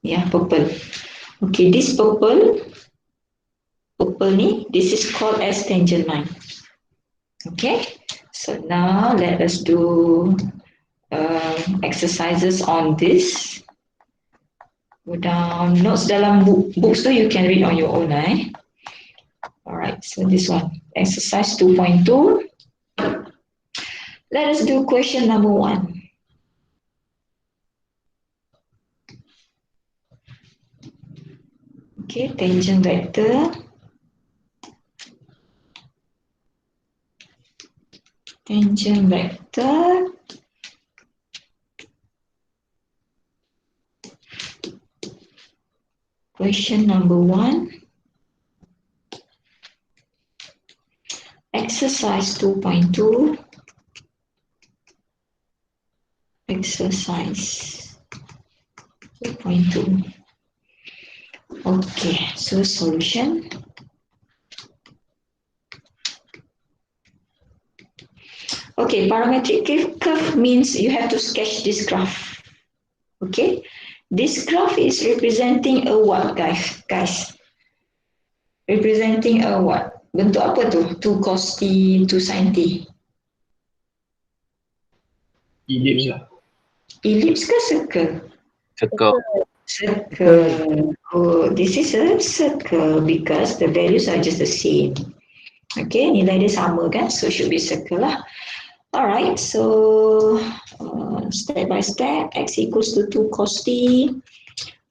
Yeah, purple. Okay, this purple ni, this is called as tangent line. Okay, so now let us do exercises on this. Go down, notes dalam books tu you can read on your own. Alright, so this one, exercise 2.2. Let us do question number 1. Okay, tangent vector. Tangent vector. Question number 1. Exercise 2.2. Exercise 2.2. Okay, so solution. Okay, parametric curve means you have to sketch this graph. Okay, this graph is representing a what, guys? Representing a what? Bentuk apa tu? 2 cos t, 2 sin t. Ellipse lah. Ellipse ke circle? Circle. Circle. Oh, this is a circle because the values are just the same. Okay, nilai dia sama kan? So should be circle lah. Alright, so step by step, x equals to 2 cos t,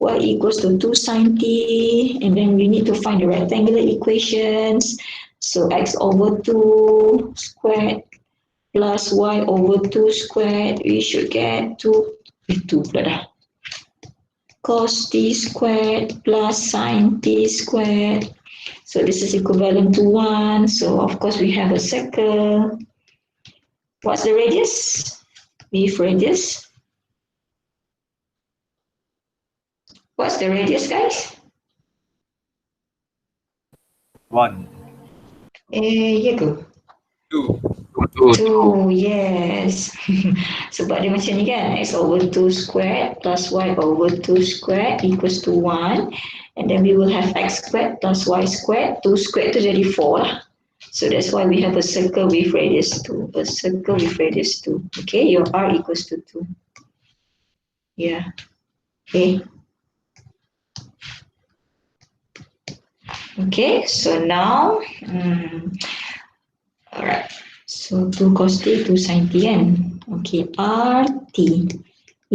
y equals to 2 sin t, and then we need to find the rectangular equations. So x over 2 squared plus y over 2 squared, we should get 2 cos t squared plus sin t squared. So this is equivalent to 1. So of course we have a circle. What's the radius? With radius. What's the radius, guys? 1. Ya ke? 2, yes. Sebab dia macam ni kan, x over 2 squared plus y over 2 squared equals to 1. And then we will have x squared plus y squared. 2 squared tu jadi 4 lah. So that's why we have a circle with radius 2. A circle with radius 2. Okay, your r equals to 2. Yeah. Okay. Okay, so now, alright. So 2 cos t, 2 sin t kan. Okay, rt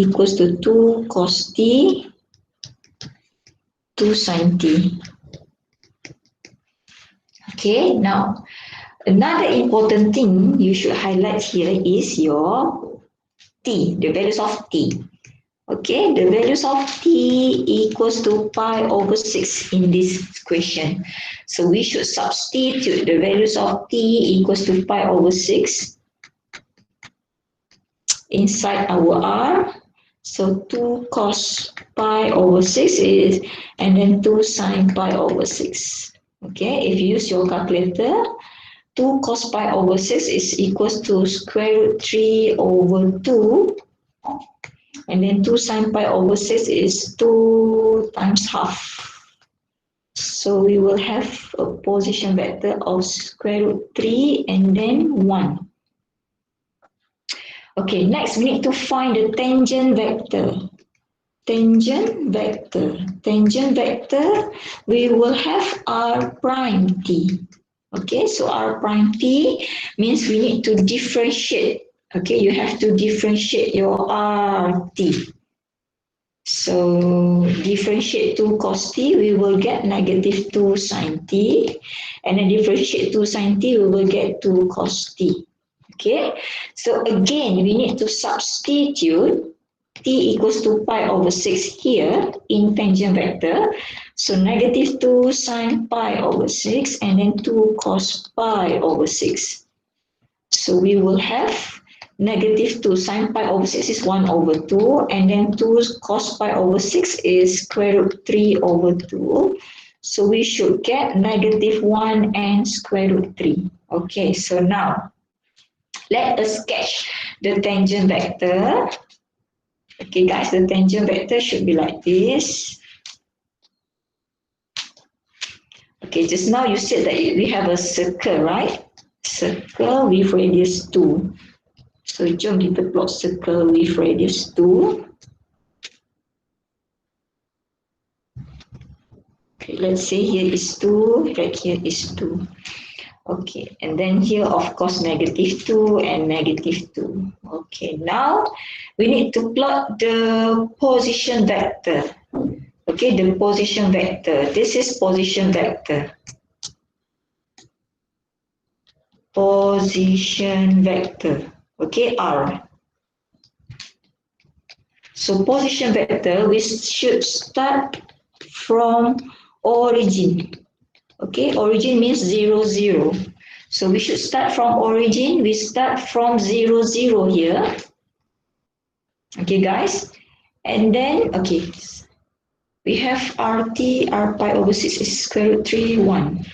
equals to 2 cos t, 2 sin t. Okay, now another important thing you should highlight here is your t, the values of t. Okay, the values of t equals to pi over 6 in this question. So we should substitute the values of t equals to pi over 6 inside our R. So 2 cos pi over 6 is, and then 2 sine pi over 6. Okay, if you use your calculator, 2 cos pi over 6 is equals to square root 3 over 2. And then 2 sine pi over 6 is 2 times half. So we will have a position vector of square root 3 and then 1. Okay, next we need to find the tangent vector. Tangent vector. Tangent vector, we will have r prime t. Okay, so r prime t means we need to differentiate. Okay, you have to differentiate your rt. So differentiate 2 cos t, we will get negative 2 sin t. And then differentiate 2 sin t, we will get 2 cos t. Okay, so again, we need to substitute t equals to pi over 6 here in tangent vector. So negative 2 sine pi over 6 and then 2 cos pi over 6. So we will have negative 2 sine pi over 6 is 1 over 2 and then 2 cos pi over 6 is square root 3 over 2. So we should get negative 1 and square root 3. Okay, so now let us sketch the tangent vector. Okay guys, the tangent vector should be like this. Okay, just now you said that we have a circle, right? Circle with radius 2. So jom kita plot circle with radius 2. Okay, let's say here is 2, right here is 2. Okay, and then here of course negative 2 and negative 2. Okay, now we need to plot the position vector. Okay, the position vector. This is position vector. Position vector. Okay, R. So position vector, we should start from origin. Okay, origin means 0, 0. So we should start from origin. We start from 0, 0 here. Okay, guys. And then, okay, we have RT, R pi over 6 is square root 3, 1.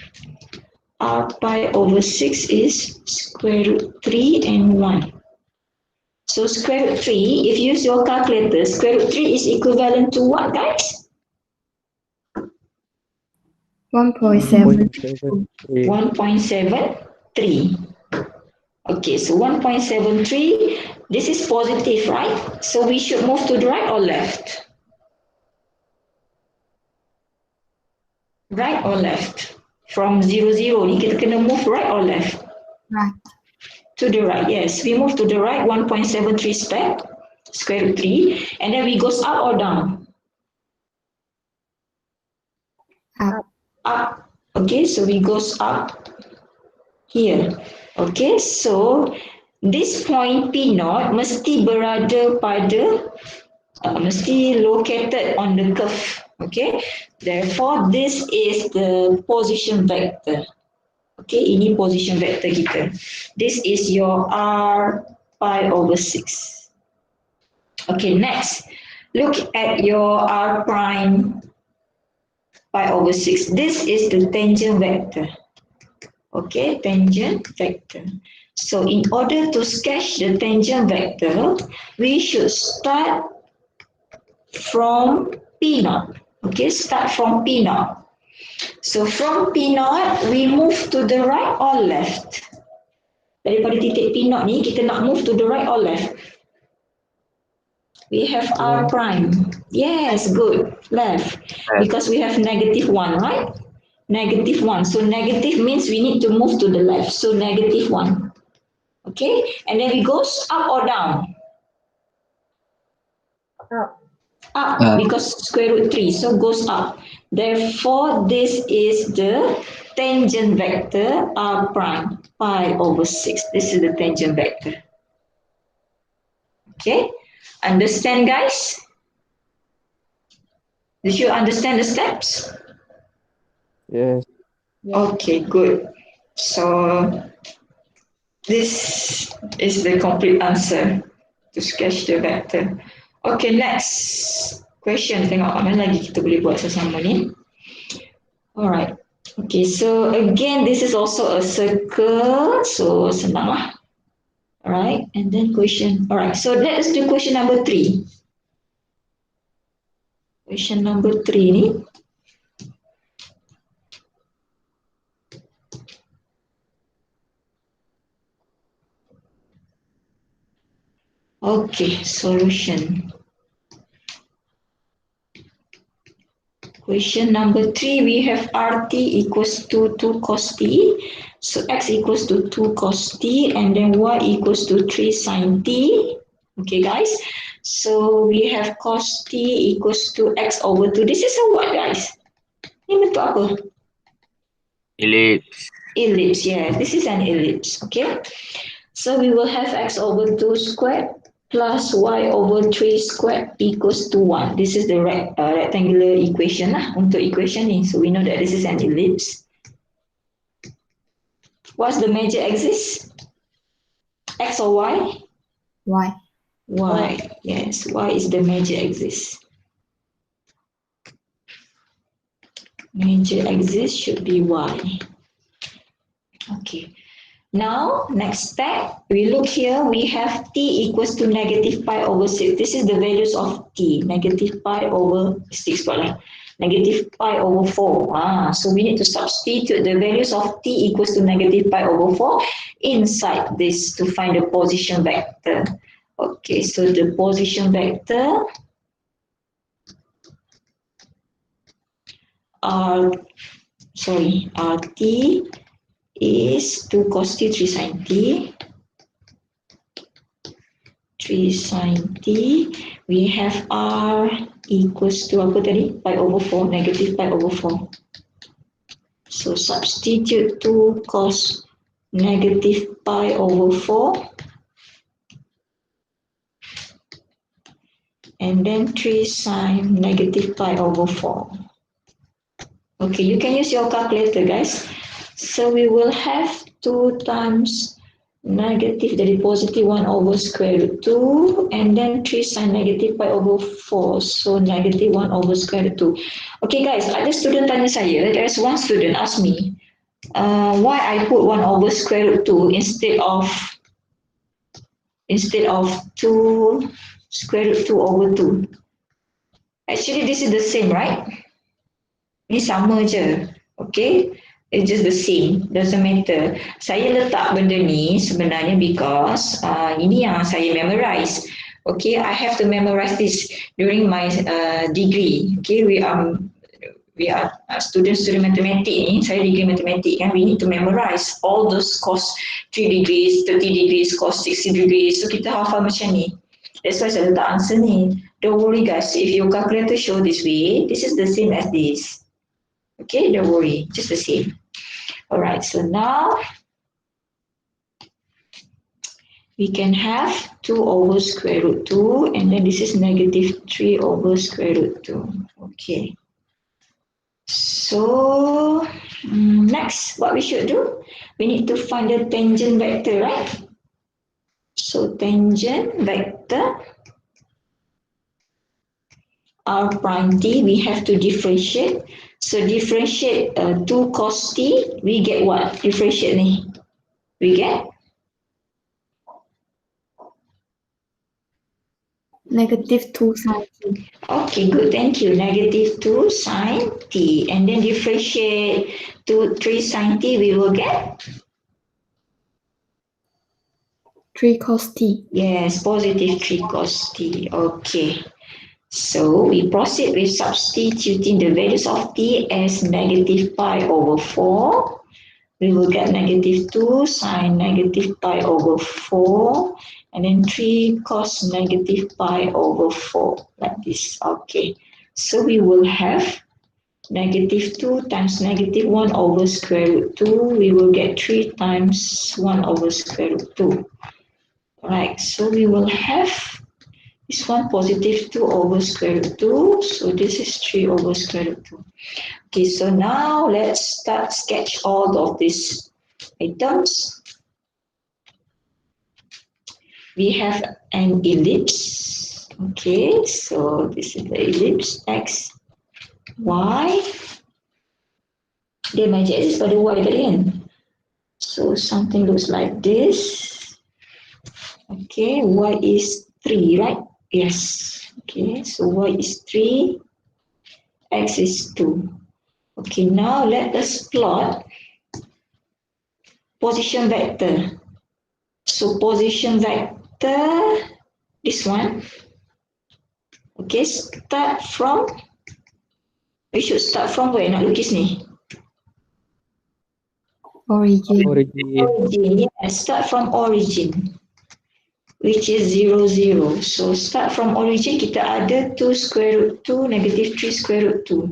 R pi over 6 is square root 3 and 1. So square root 3, if you use your calculator, square root 3 is equivalent to what, guys? 1.7. 1.73. Okay, so 1.73, this is positive, right? So we should move to the right or left? Right or left? From 0, 0, ni kita kena move right or left? Right. To the right, yes. We move to the right, 1.73 step, square root 3, and then we goes up or down? Up. Up. Okay, so we goes up here. Okay, so this point P naught mesti berada pada, mesti located on the curve. Okay, therefore this is the position vector. Okay, ini position vector kita. This is your R pi over 6. Okay, next, look at your R prime pi over 6. This is the tangent vector. Okay, tangent vector. So in order to sketch the tangent vector, we should start from P naught. Okay, start from P naught. So from P naught, we move to the right or left? Daripada titik P naught ni, kita nak move to the right or left? We have R prime. Yes, good. Left. Because we have negative 1, right? Negative 1. So negative means we need to move to the left. So negative 1. Okay? And then it goes up or down? Up. Up, because square root 3. So goes up. Therefore, this is the tangent vector R prime pi over 6. This is the tangent vector. Okay? Understand, guys? Did you understand the steps? Yes. Okay, good. So this is the complete answer to sketch the vector. Okay, next question. Tengok mana lagi kita boleh buat sesama ni. Alright. Okay, so again, this is also a circle. So senang lah. Alright, and then question. Alright, so let's do question number 3. Question number 3 ni. Okay, solution. Question number 3, we have RT equals to 2 cos t. So x equals to 2 cos t and then y equals to 3 sin t. Okay, guys. So we have cos t equals to x over 2. This is a what, guys? Ini bentuk apa? Ellipse. Ellipse, yeah. This is an ellipse, okay? So we will have x over 2 squared plus y over 3 squared equals to 1. This is the rectangular equation lah untuk equation ni. So we know that this is an ellipse. What's the major axis? X or y? Y. Y. Yes, y is the major axis. Major axis should be y. Okay. Now, next step, we look here, we have t equals to negative pi over 6. This is the values of t, negative pi over 6, negative pi over 4. So we need to substitute the values of t equals to negative pi over 4 inside this to find the position vector. Okay, so the position vector RT is 2 cos t, 3 sin t. 3 sin t. We have R equals to apa tadi? Pi over 4, negative pi over 4. So substitute 2 cos negative pi over 4. And then 3 sin negative pi over 4. Okay, you can use your calculator, guys. So we will have 2 times negative, that is positive 1 over square root 2, and then 3 sin negative pi over 4, so negative 1 over square root 2. Okay guys, ada student tanya saya, there's one student ask me, why I put 1 over square root 2 instead of 2 square root 2 over 2. Actually this is the same, right? Ini sama je, okay? It's just the same, doesn't matter. Saya letak benda ni sebenarnya because ini yang saya memorize. Okay, I have to memorize this during my degree. Okay, we are student mathematics ni. Saya degree mathematics kan. We need to memorize all those cos 3 degrees, 30 degrees, cos 60 degrees. So kita hafal macam ni. That's why saya letak answer ni. Don't worry guys, if your calculator show this way, this is the same as this. Okay, don't worry, just the same. Alright, so now we can have 2 over square root 2 and then this is negative 3 over square root 2. Okay. So next, what we should do? We need to find the tangent vector, right? So tangent vector R prime t, we have to differentiate. So differentiate 2 cos t, we get what? Differentiate ni. We get? Negative 2 sin t. Okay, good, thank you. Negative 2 sin t. And then differentiate 3 sin t, we will get? 3 cos t. Yes, positive 3 cos t. Okay. So we proceed with substituting the values of t as negative pi over 4. We will get negative 2 sin negative pi over 4 and then 3 cos negative pi over 4 like this. Okay. So we will have negative 2 times negative 1 over square root 2. We will get 3 times 1 over square root 2. Right. So we will have This one positive 2 over square root 2. So this is 3 over square root 2. Okay, so now let's start sketch all of these items. We have an ellipse. Okay, so this is the ellipse x, y. Dia macam x pada y tadi kan. So something looks like this. Okay, y is 3, right? Yes. Okay, so y is 3, x is 2. Okay, now let us plot position vector. So position vector, this one. Okay, we should start from where? Nak lukis ni? Origin. Origin. Origin, yes, start from origin, which is 0, 0. So start from origin, kita ada 2 square root 2, negative 3 square root 2.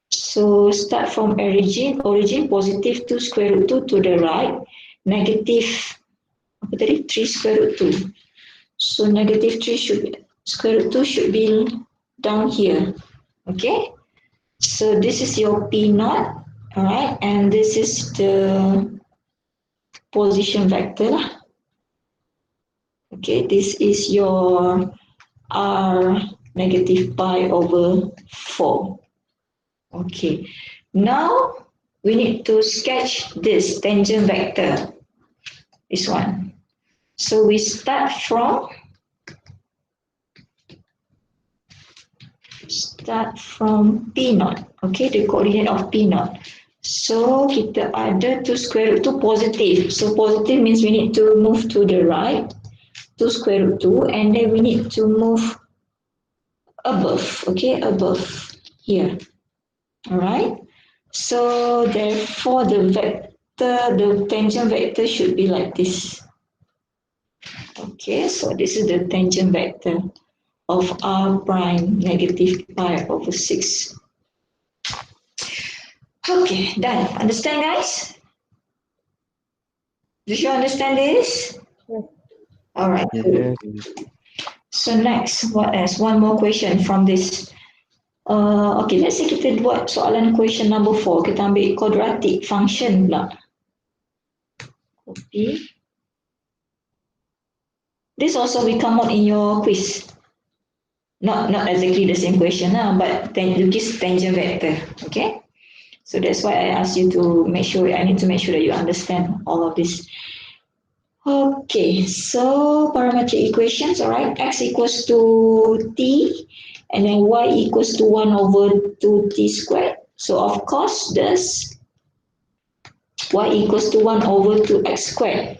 So start from origin positive 2 square root 2 to the right, negative 3 square root 2. So negative 3 square root 2 should be down here. Okay, so this is your P naught, all right, and this is the position vector lah. Okay, this is your R negative pi over 4. Okay, now we need to sketch this tangent vector, this one. So we start from P naught, okay, the coordinate of P naught. So kita ada 2 square root 2 positive. So positive means we need to move to the right, 2 square root 2, and then we need to move above, okay, above here. All right. So therefore the tangent vector should be like this. Okay, so this is the tangent vector of R prime negative pi over 6. Okay, done. Understand, guys? Did you understand this? Yes. All right. Yes. So next, what else? One more question from this. Okay, let's say kita buat soalan question number 4. Kita ambil quadratic function pula. Copy. This also will come out in your quiz. Not exactly the same question, but lukis tangent vector. Okay. So that's why I asked you to make sure, I need to make sure that you understand all of this. Okay, so parametric equations, all right, x equals to t, and then y equals to 1 over 2t squared. So of course, this y equals to 1 over 2x squared.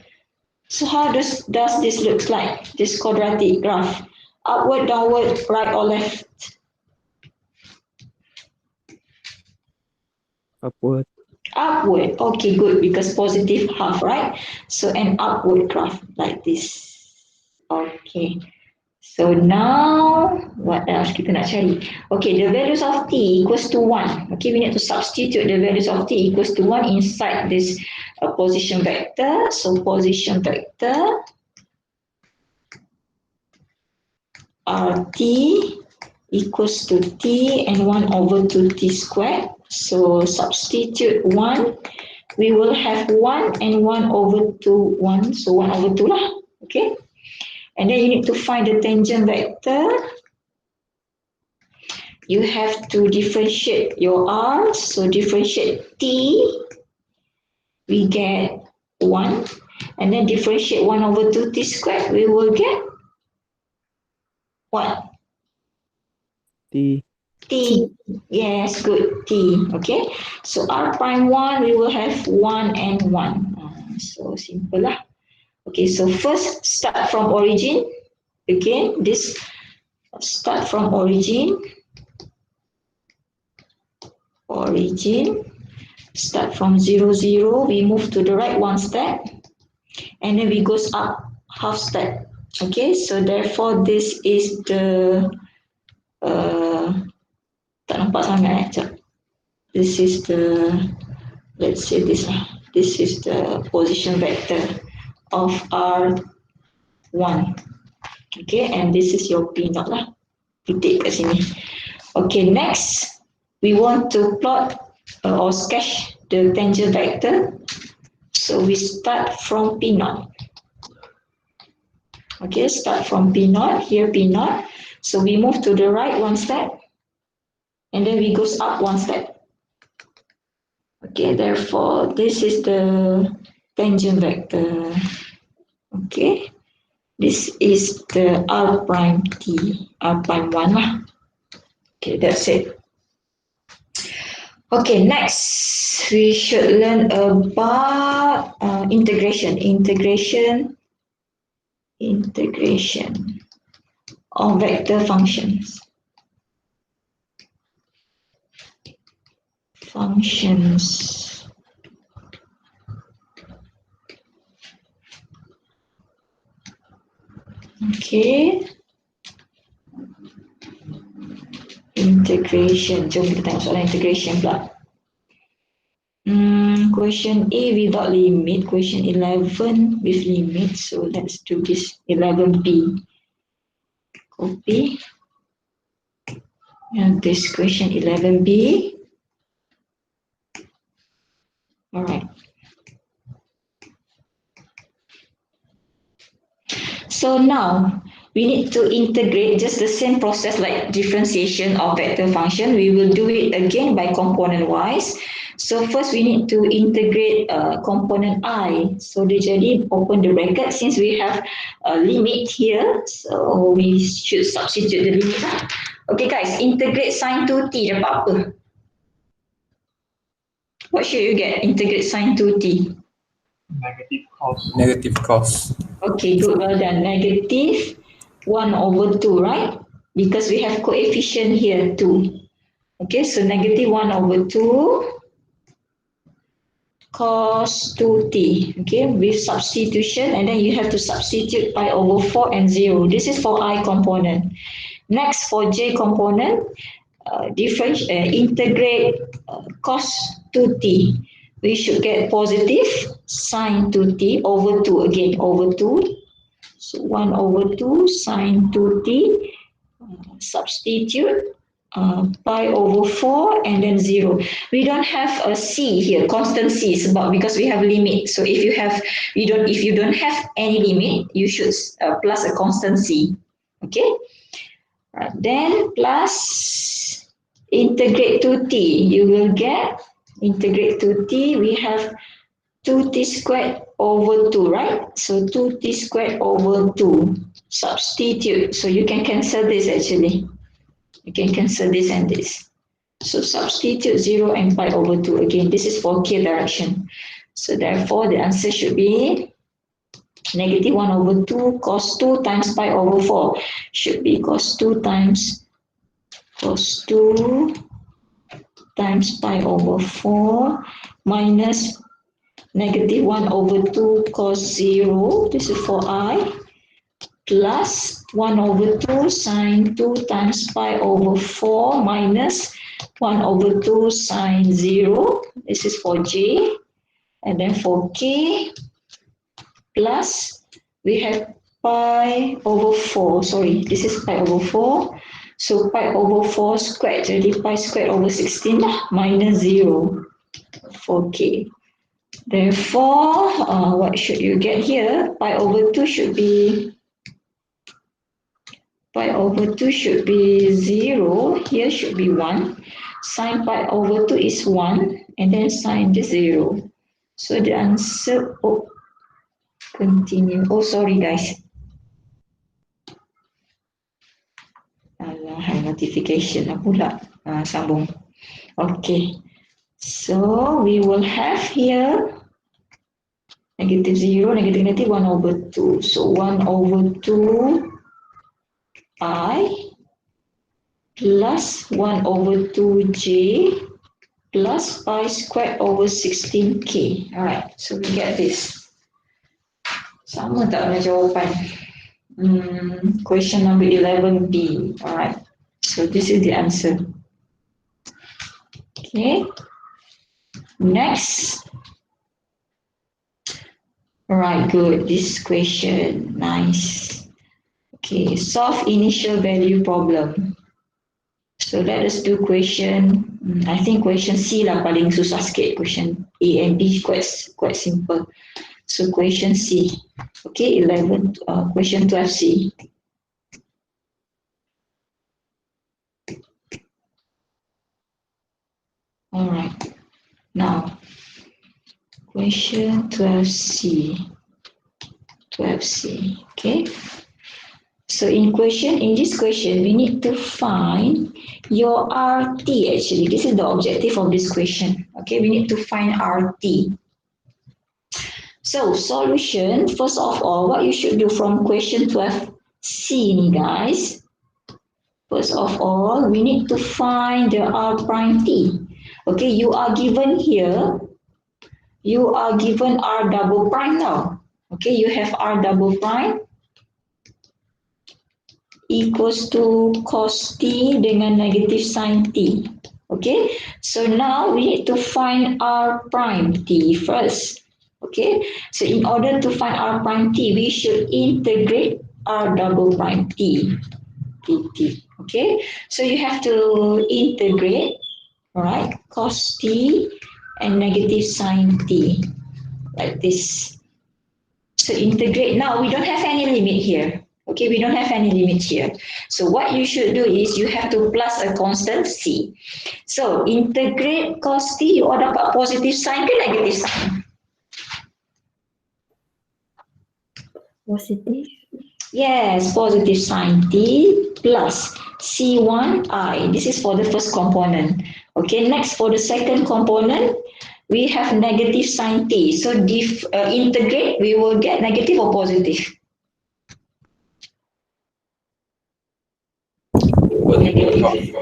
So how does this look like, this quadratic graph? Upward, downward, right or left? Upward. Upward. Okay, good, because positive half, right? So an upward graph like this. Okay. So now, what else kita nak cari? Okay, the values of t equals to 1. Okay, we need to substitute the values of t equals to 1 inside this position vector. So position vector RT equals to t and 1 over 2t squared. So substitute 1. We will have 1 and 1 over 2, 1. So 1 over 2 lah. Okay. And then you need to find the tangent vector. You have to differentiate your R. So differentiate t. We get 1. And then differentiate 1 over 2t squared. We will get what? T. T. Yes, good. T. Okay. So R prime 1, we will have 1 and 1. So simple lah. Okay, so first start from origin. Again, this start from origin. Origin. Start from 0, 0. We move to the right 1 step. And then we goes up half step. Okay, so therefore this is the tak nampak sangat sekejap. This is the, let's say this lah. This is the position vector of R1. Okay, and this is your P naught lah. Titik kat sini. Okay, next we want to plot or sketch the tangent vector. So we start from P naught. Okay, start from P naught, here P naught. So we move to the right one step, and then we goes up one step. Okay, therefore this is the tangent vector. Okay, this is the R prime T, R prime 1 lah. Okay, that's it. Okay, next we should learn about integration of vector functions. Okay. Integration. Jom kita tengok soalan integration pula. Question A without limit. Question 11 with limit. So let's do this. 11B. Copy. And this question 11B. Alright. So now we need to integrate just the same process like differentiation of vector function. We will do it again by component wise. So first we need to integrate component I. So jadi open the bracket since we have a limit here. So we should substitute the limit lah. Okay guys, integrate sin 2t dapat apa? What should you get? Integrate sin 2t. Negative cos. Okay, good, well done. Negative 1/2, right? Because we have coefficient here 2. Okay, so negative 1/2 cos 2t. Okay, with substitution, and then you have to substitute pi/4 and 0. This is for I component. Next, for J component, integrate cos 2t. We should get positive sin 2t over 2 again, over 2. So 1/2 sin 2t, substitute pi/4 and then 0. We don't have a c here, constant c, because we have limit. So if you don't have any limit, you should plus a constant c. Okay. Right, then plus integrate 2t. You will get integrate 2t. We have 2t squared over 2, right? So 2t squared over 2. Substitute. So you can cancel this actually. You can cancel this and this. So substitute 0 and pi/2 again. This is for k direction. So therefore the answer should be negative 1/2 cos 2 times pi/4. Should be cos 2 times pi/4 minus negative 1/2 cos 0, this is for I, plus 1/2 sin 2 times pi/4 minus 1/2 sin 0, this is for J, and then for K, plus we have pi/4, sorry, this is pi/4, so pi/4 squared, jadi pi squared over 16 minus 0 for K. Therefore, what should you get here? Pi/2 should be 0. Here should be 1. Sin pi/2 is 1, and then sin this 0. So the answer. Continue. Oh, sorry guys. Alah, notification lah pula. Sambung. Okay. So we will have here negative 0, negative 1/2. So 1/2 I plus 1/2 J plus pi squared over 16k. Alright, so we get this. Sama tak dengan jawapan? Question number 11B. Alright, so this is the answer. Okay. Next. Alright, good. This question, nice. Okay, solve initial value problem. So let us do question, I think question C lah paling susah sikit. Question A and B quite simple. So question C. Okay, question 12C. All right. Now, question 12C. 12C. Okay. So in this question, we need to find your RT actually. This is the objective of this question. Okay, we need to find RT. So solution, first of all, what you should do from question 12C ni guys. First of all, we need to find the R prime T. Okay, you are given here, you are given R double prime now. Okay, you have R double prime equals to cos T dengan negative sin T. Okay, so now we need to find R prime T first. Okay, so in order to find R prime T, we should integrate R double prime T. T. Okay, so you have to integrate, all right, cos T and negative sin T, like this. So integrate. Now we don't have any limit here. Okay, we don't have any limit here. So what you should do is you have to plus a constant C. So integrate cos T, you dapat positive sign ke negative sign? Positive. Yes, positive sign T plus C1I. This is for the first component. Okay, next for the second component, we have negative sign T. So integrate, we will get negative or positive? Negative.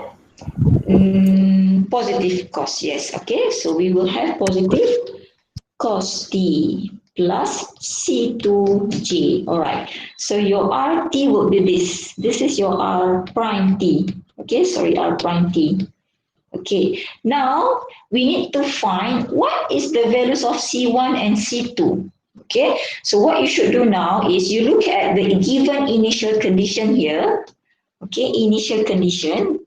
Positive cos, yes. Okay, so we will have positive cos T plus C2J. All right, so your RT will be this. This is your R prime T. Okay, sorry, R prime T. Okay, now we need to find what is the values of C1 and C2. Okay, so what you should do now is you look at the given initial condition here. Okay, initial condition.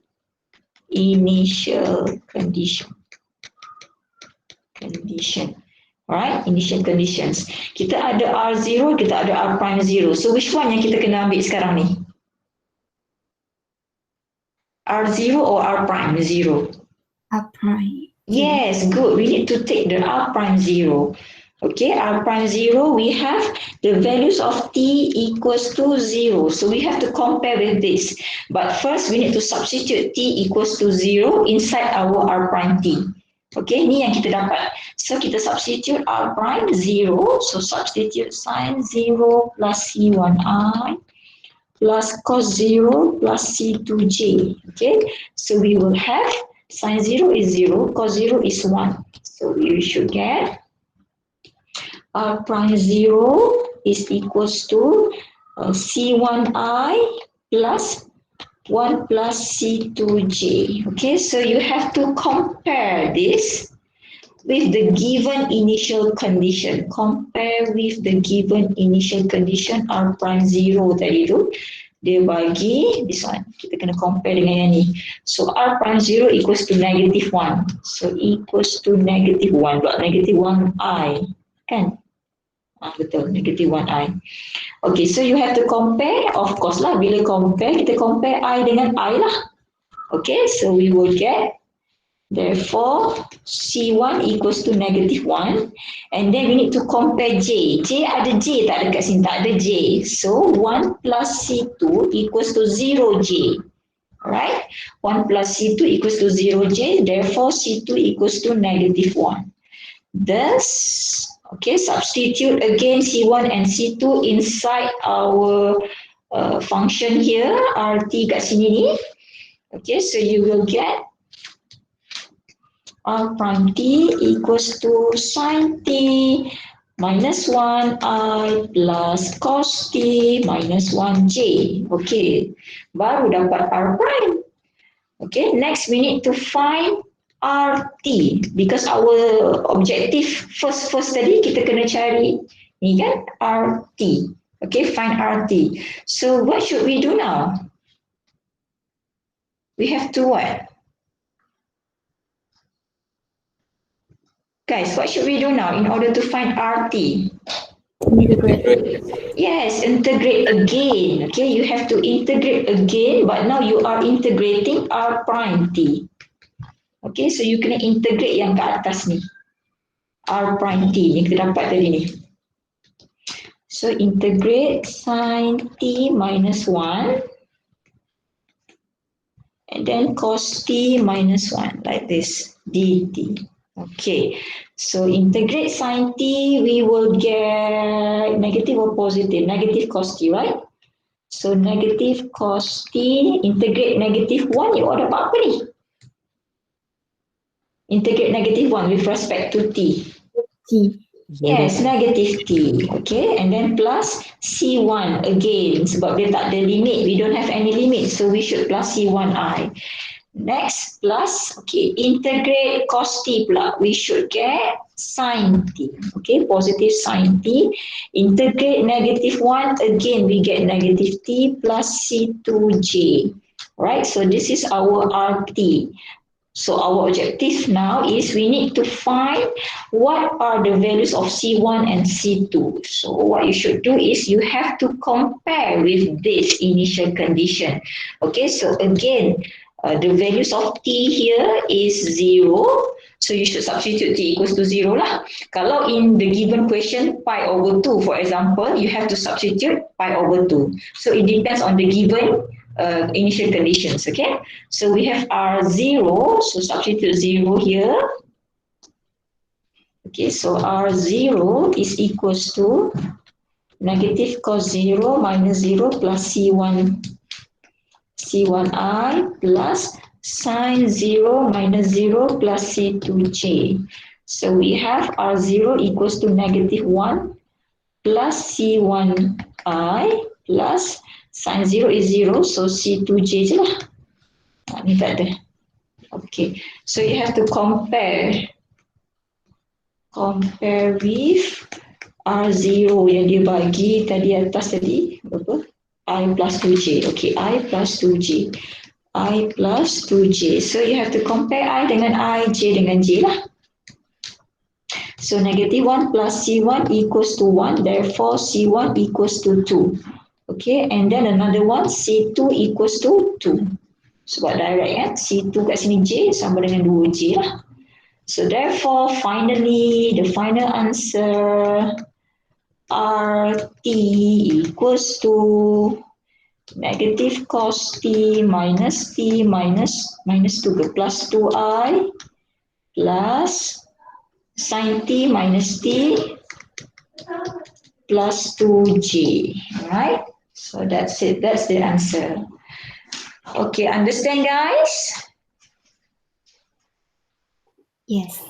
Alright, initial conditions. Kita ada R0, kita ada R prime 0. So which one yang kita kena ambil sekarang ni? R0 or R prime 0? R prime. Yes, good. We need to take the R prime 0. Okay, R prime 0, we have the values of T equals to 0. So we have to compare with this. But first, we need to substitute T equals to 0 inside our R prime T. Okay, ni yang kita dapat. So kita substitute R prime 0. So substitute sin 0 plus C1I plus cos 0 plus C2J. Okay, so we will have sin 0 is 0, cos 0 is 1. So we should get R prime 0 is equals to C1I plus 1 plus C2J. Okay, so you have to compare this with the given initial condition. Compare with the given initial condition R prime 0 tadi tu. Dia bagi, this one, kita kena compare dengan yang ni. So R prime 0 equals to negative 1. So equals to negative 1, but negative 1I. Kan? Betul, negative 1I. Okay, so you have to compare, of course lah, bila compare, kita compare I dengan I lah. Okay, so we will get, therefore, C1 equals to negative 1. And then we need to compare J. J ada J tak dekat sini? Tak ada J. So 1 plus C2 equals to 0J. Alright? 1 plus C2 equals to 0J. Therefore, C2 equals to negative 1. Thus, okay, substitute again C1 and C2 inside our function here, RT kat sini ni. Okay, so you will get R prime T equals to sin T minus 1I plus cos T minus 1J. Okay, baru dapat R prime. Okay, next we need to find RT because our objective first tadi kita kena cari ni kan RT. Okay, find RT. So what should we do now? We have to what? Guys, what should we do now in order to find RT? Integrate. Yes, integrate again. Okay, you have to integrate again, but now you are integrating R prime T. Okay, so you kena integrate yang kat atas ni. R prime T yang kita dapat tadi ni. So integrate sin T minus 1 and then cos T minus 1 like this dt. Okay, so integrate sin T, we will get negative or positive? Negative cos T, right? So negative cos T, integrate negative 1, you dapat apa ni? Integrate negative 1 with respect to T. T. Yes, negative T. Okay, and then plus C1 again. Sebab dia tak ada limit. We don't have any limit. So we should plus C1I. Next, plus, okay, integrate cos T pula. We should get sin T. Okay, positive sin T. Integrate negative 1. Again, we get negative T plus C2J. Right, so this is our RT. So our objective now is we need to find what are the values of C1 and C2. So what you should do is you have to compare with this initial condition. Okay, so again, the values of T here is 0. So you should substitute T equals to 0 lah. Kalau in the given question pi over 2, for example, you have to substitute pi over 2. So it depends on the given initial conditions, okay? So we have R0, so substitute 0 here. Okay, so R0 is equals to negative cos 0 minus 0 plus C1I plus sin 0 minus 0 plus C2J. So we have R0 equals to negative 1 plus C1I plus sin 0 is 0, so C2J je lah. Ni tak ada. Okay, so you have to compare with R0 yang dia bagi tadi atas tadi, berapa? I plus 2J. Okay, I plus 2J. I plus 2J. So you have to compare I dengan I, J dengan J lah. So negative 1 plus C1 equals to 1, therefore C1 equals to 2. Okay, and then another one, C2 equals to 2. Sebab direct kan, C2 kat sini J sama dengan 2J lah. So therefore, finally, the final answer RT equals to negative cos T minus 2 plus 2I plus sin T minus T plus 2J. Alright, so that's it. That's the answer. Okay, understand guys? Yes.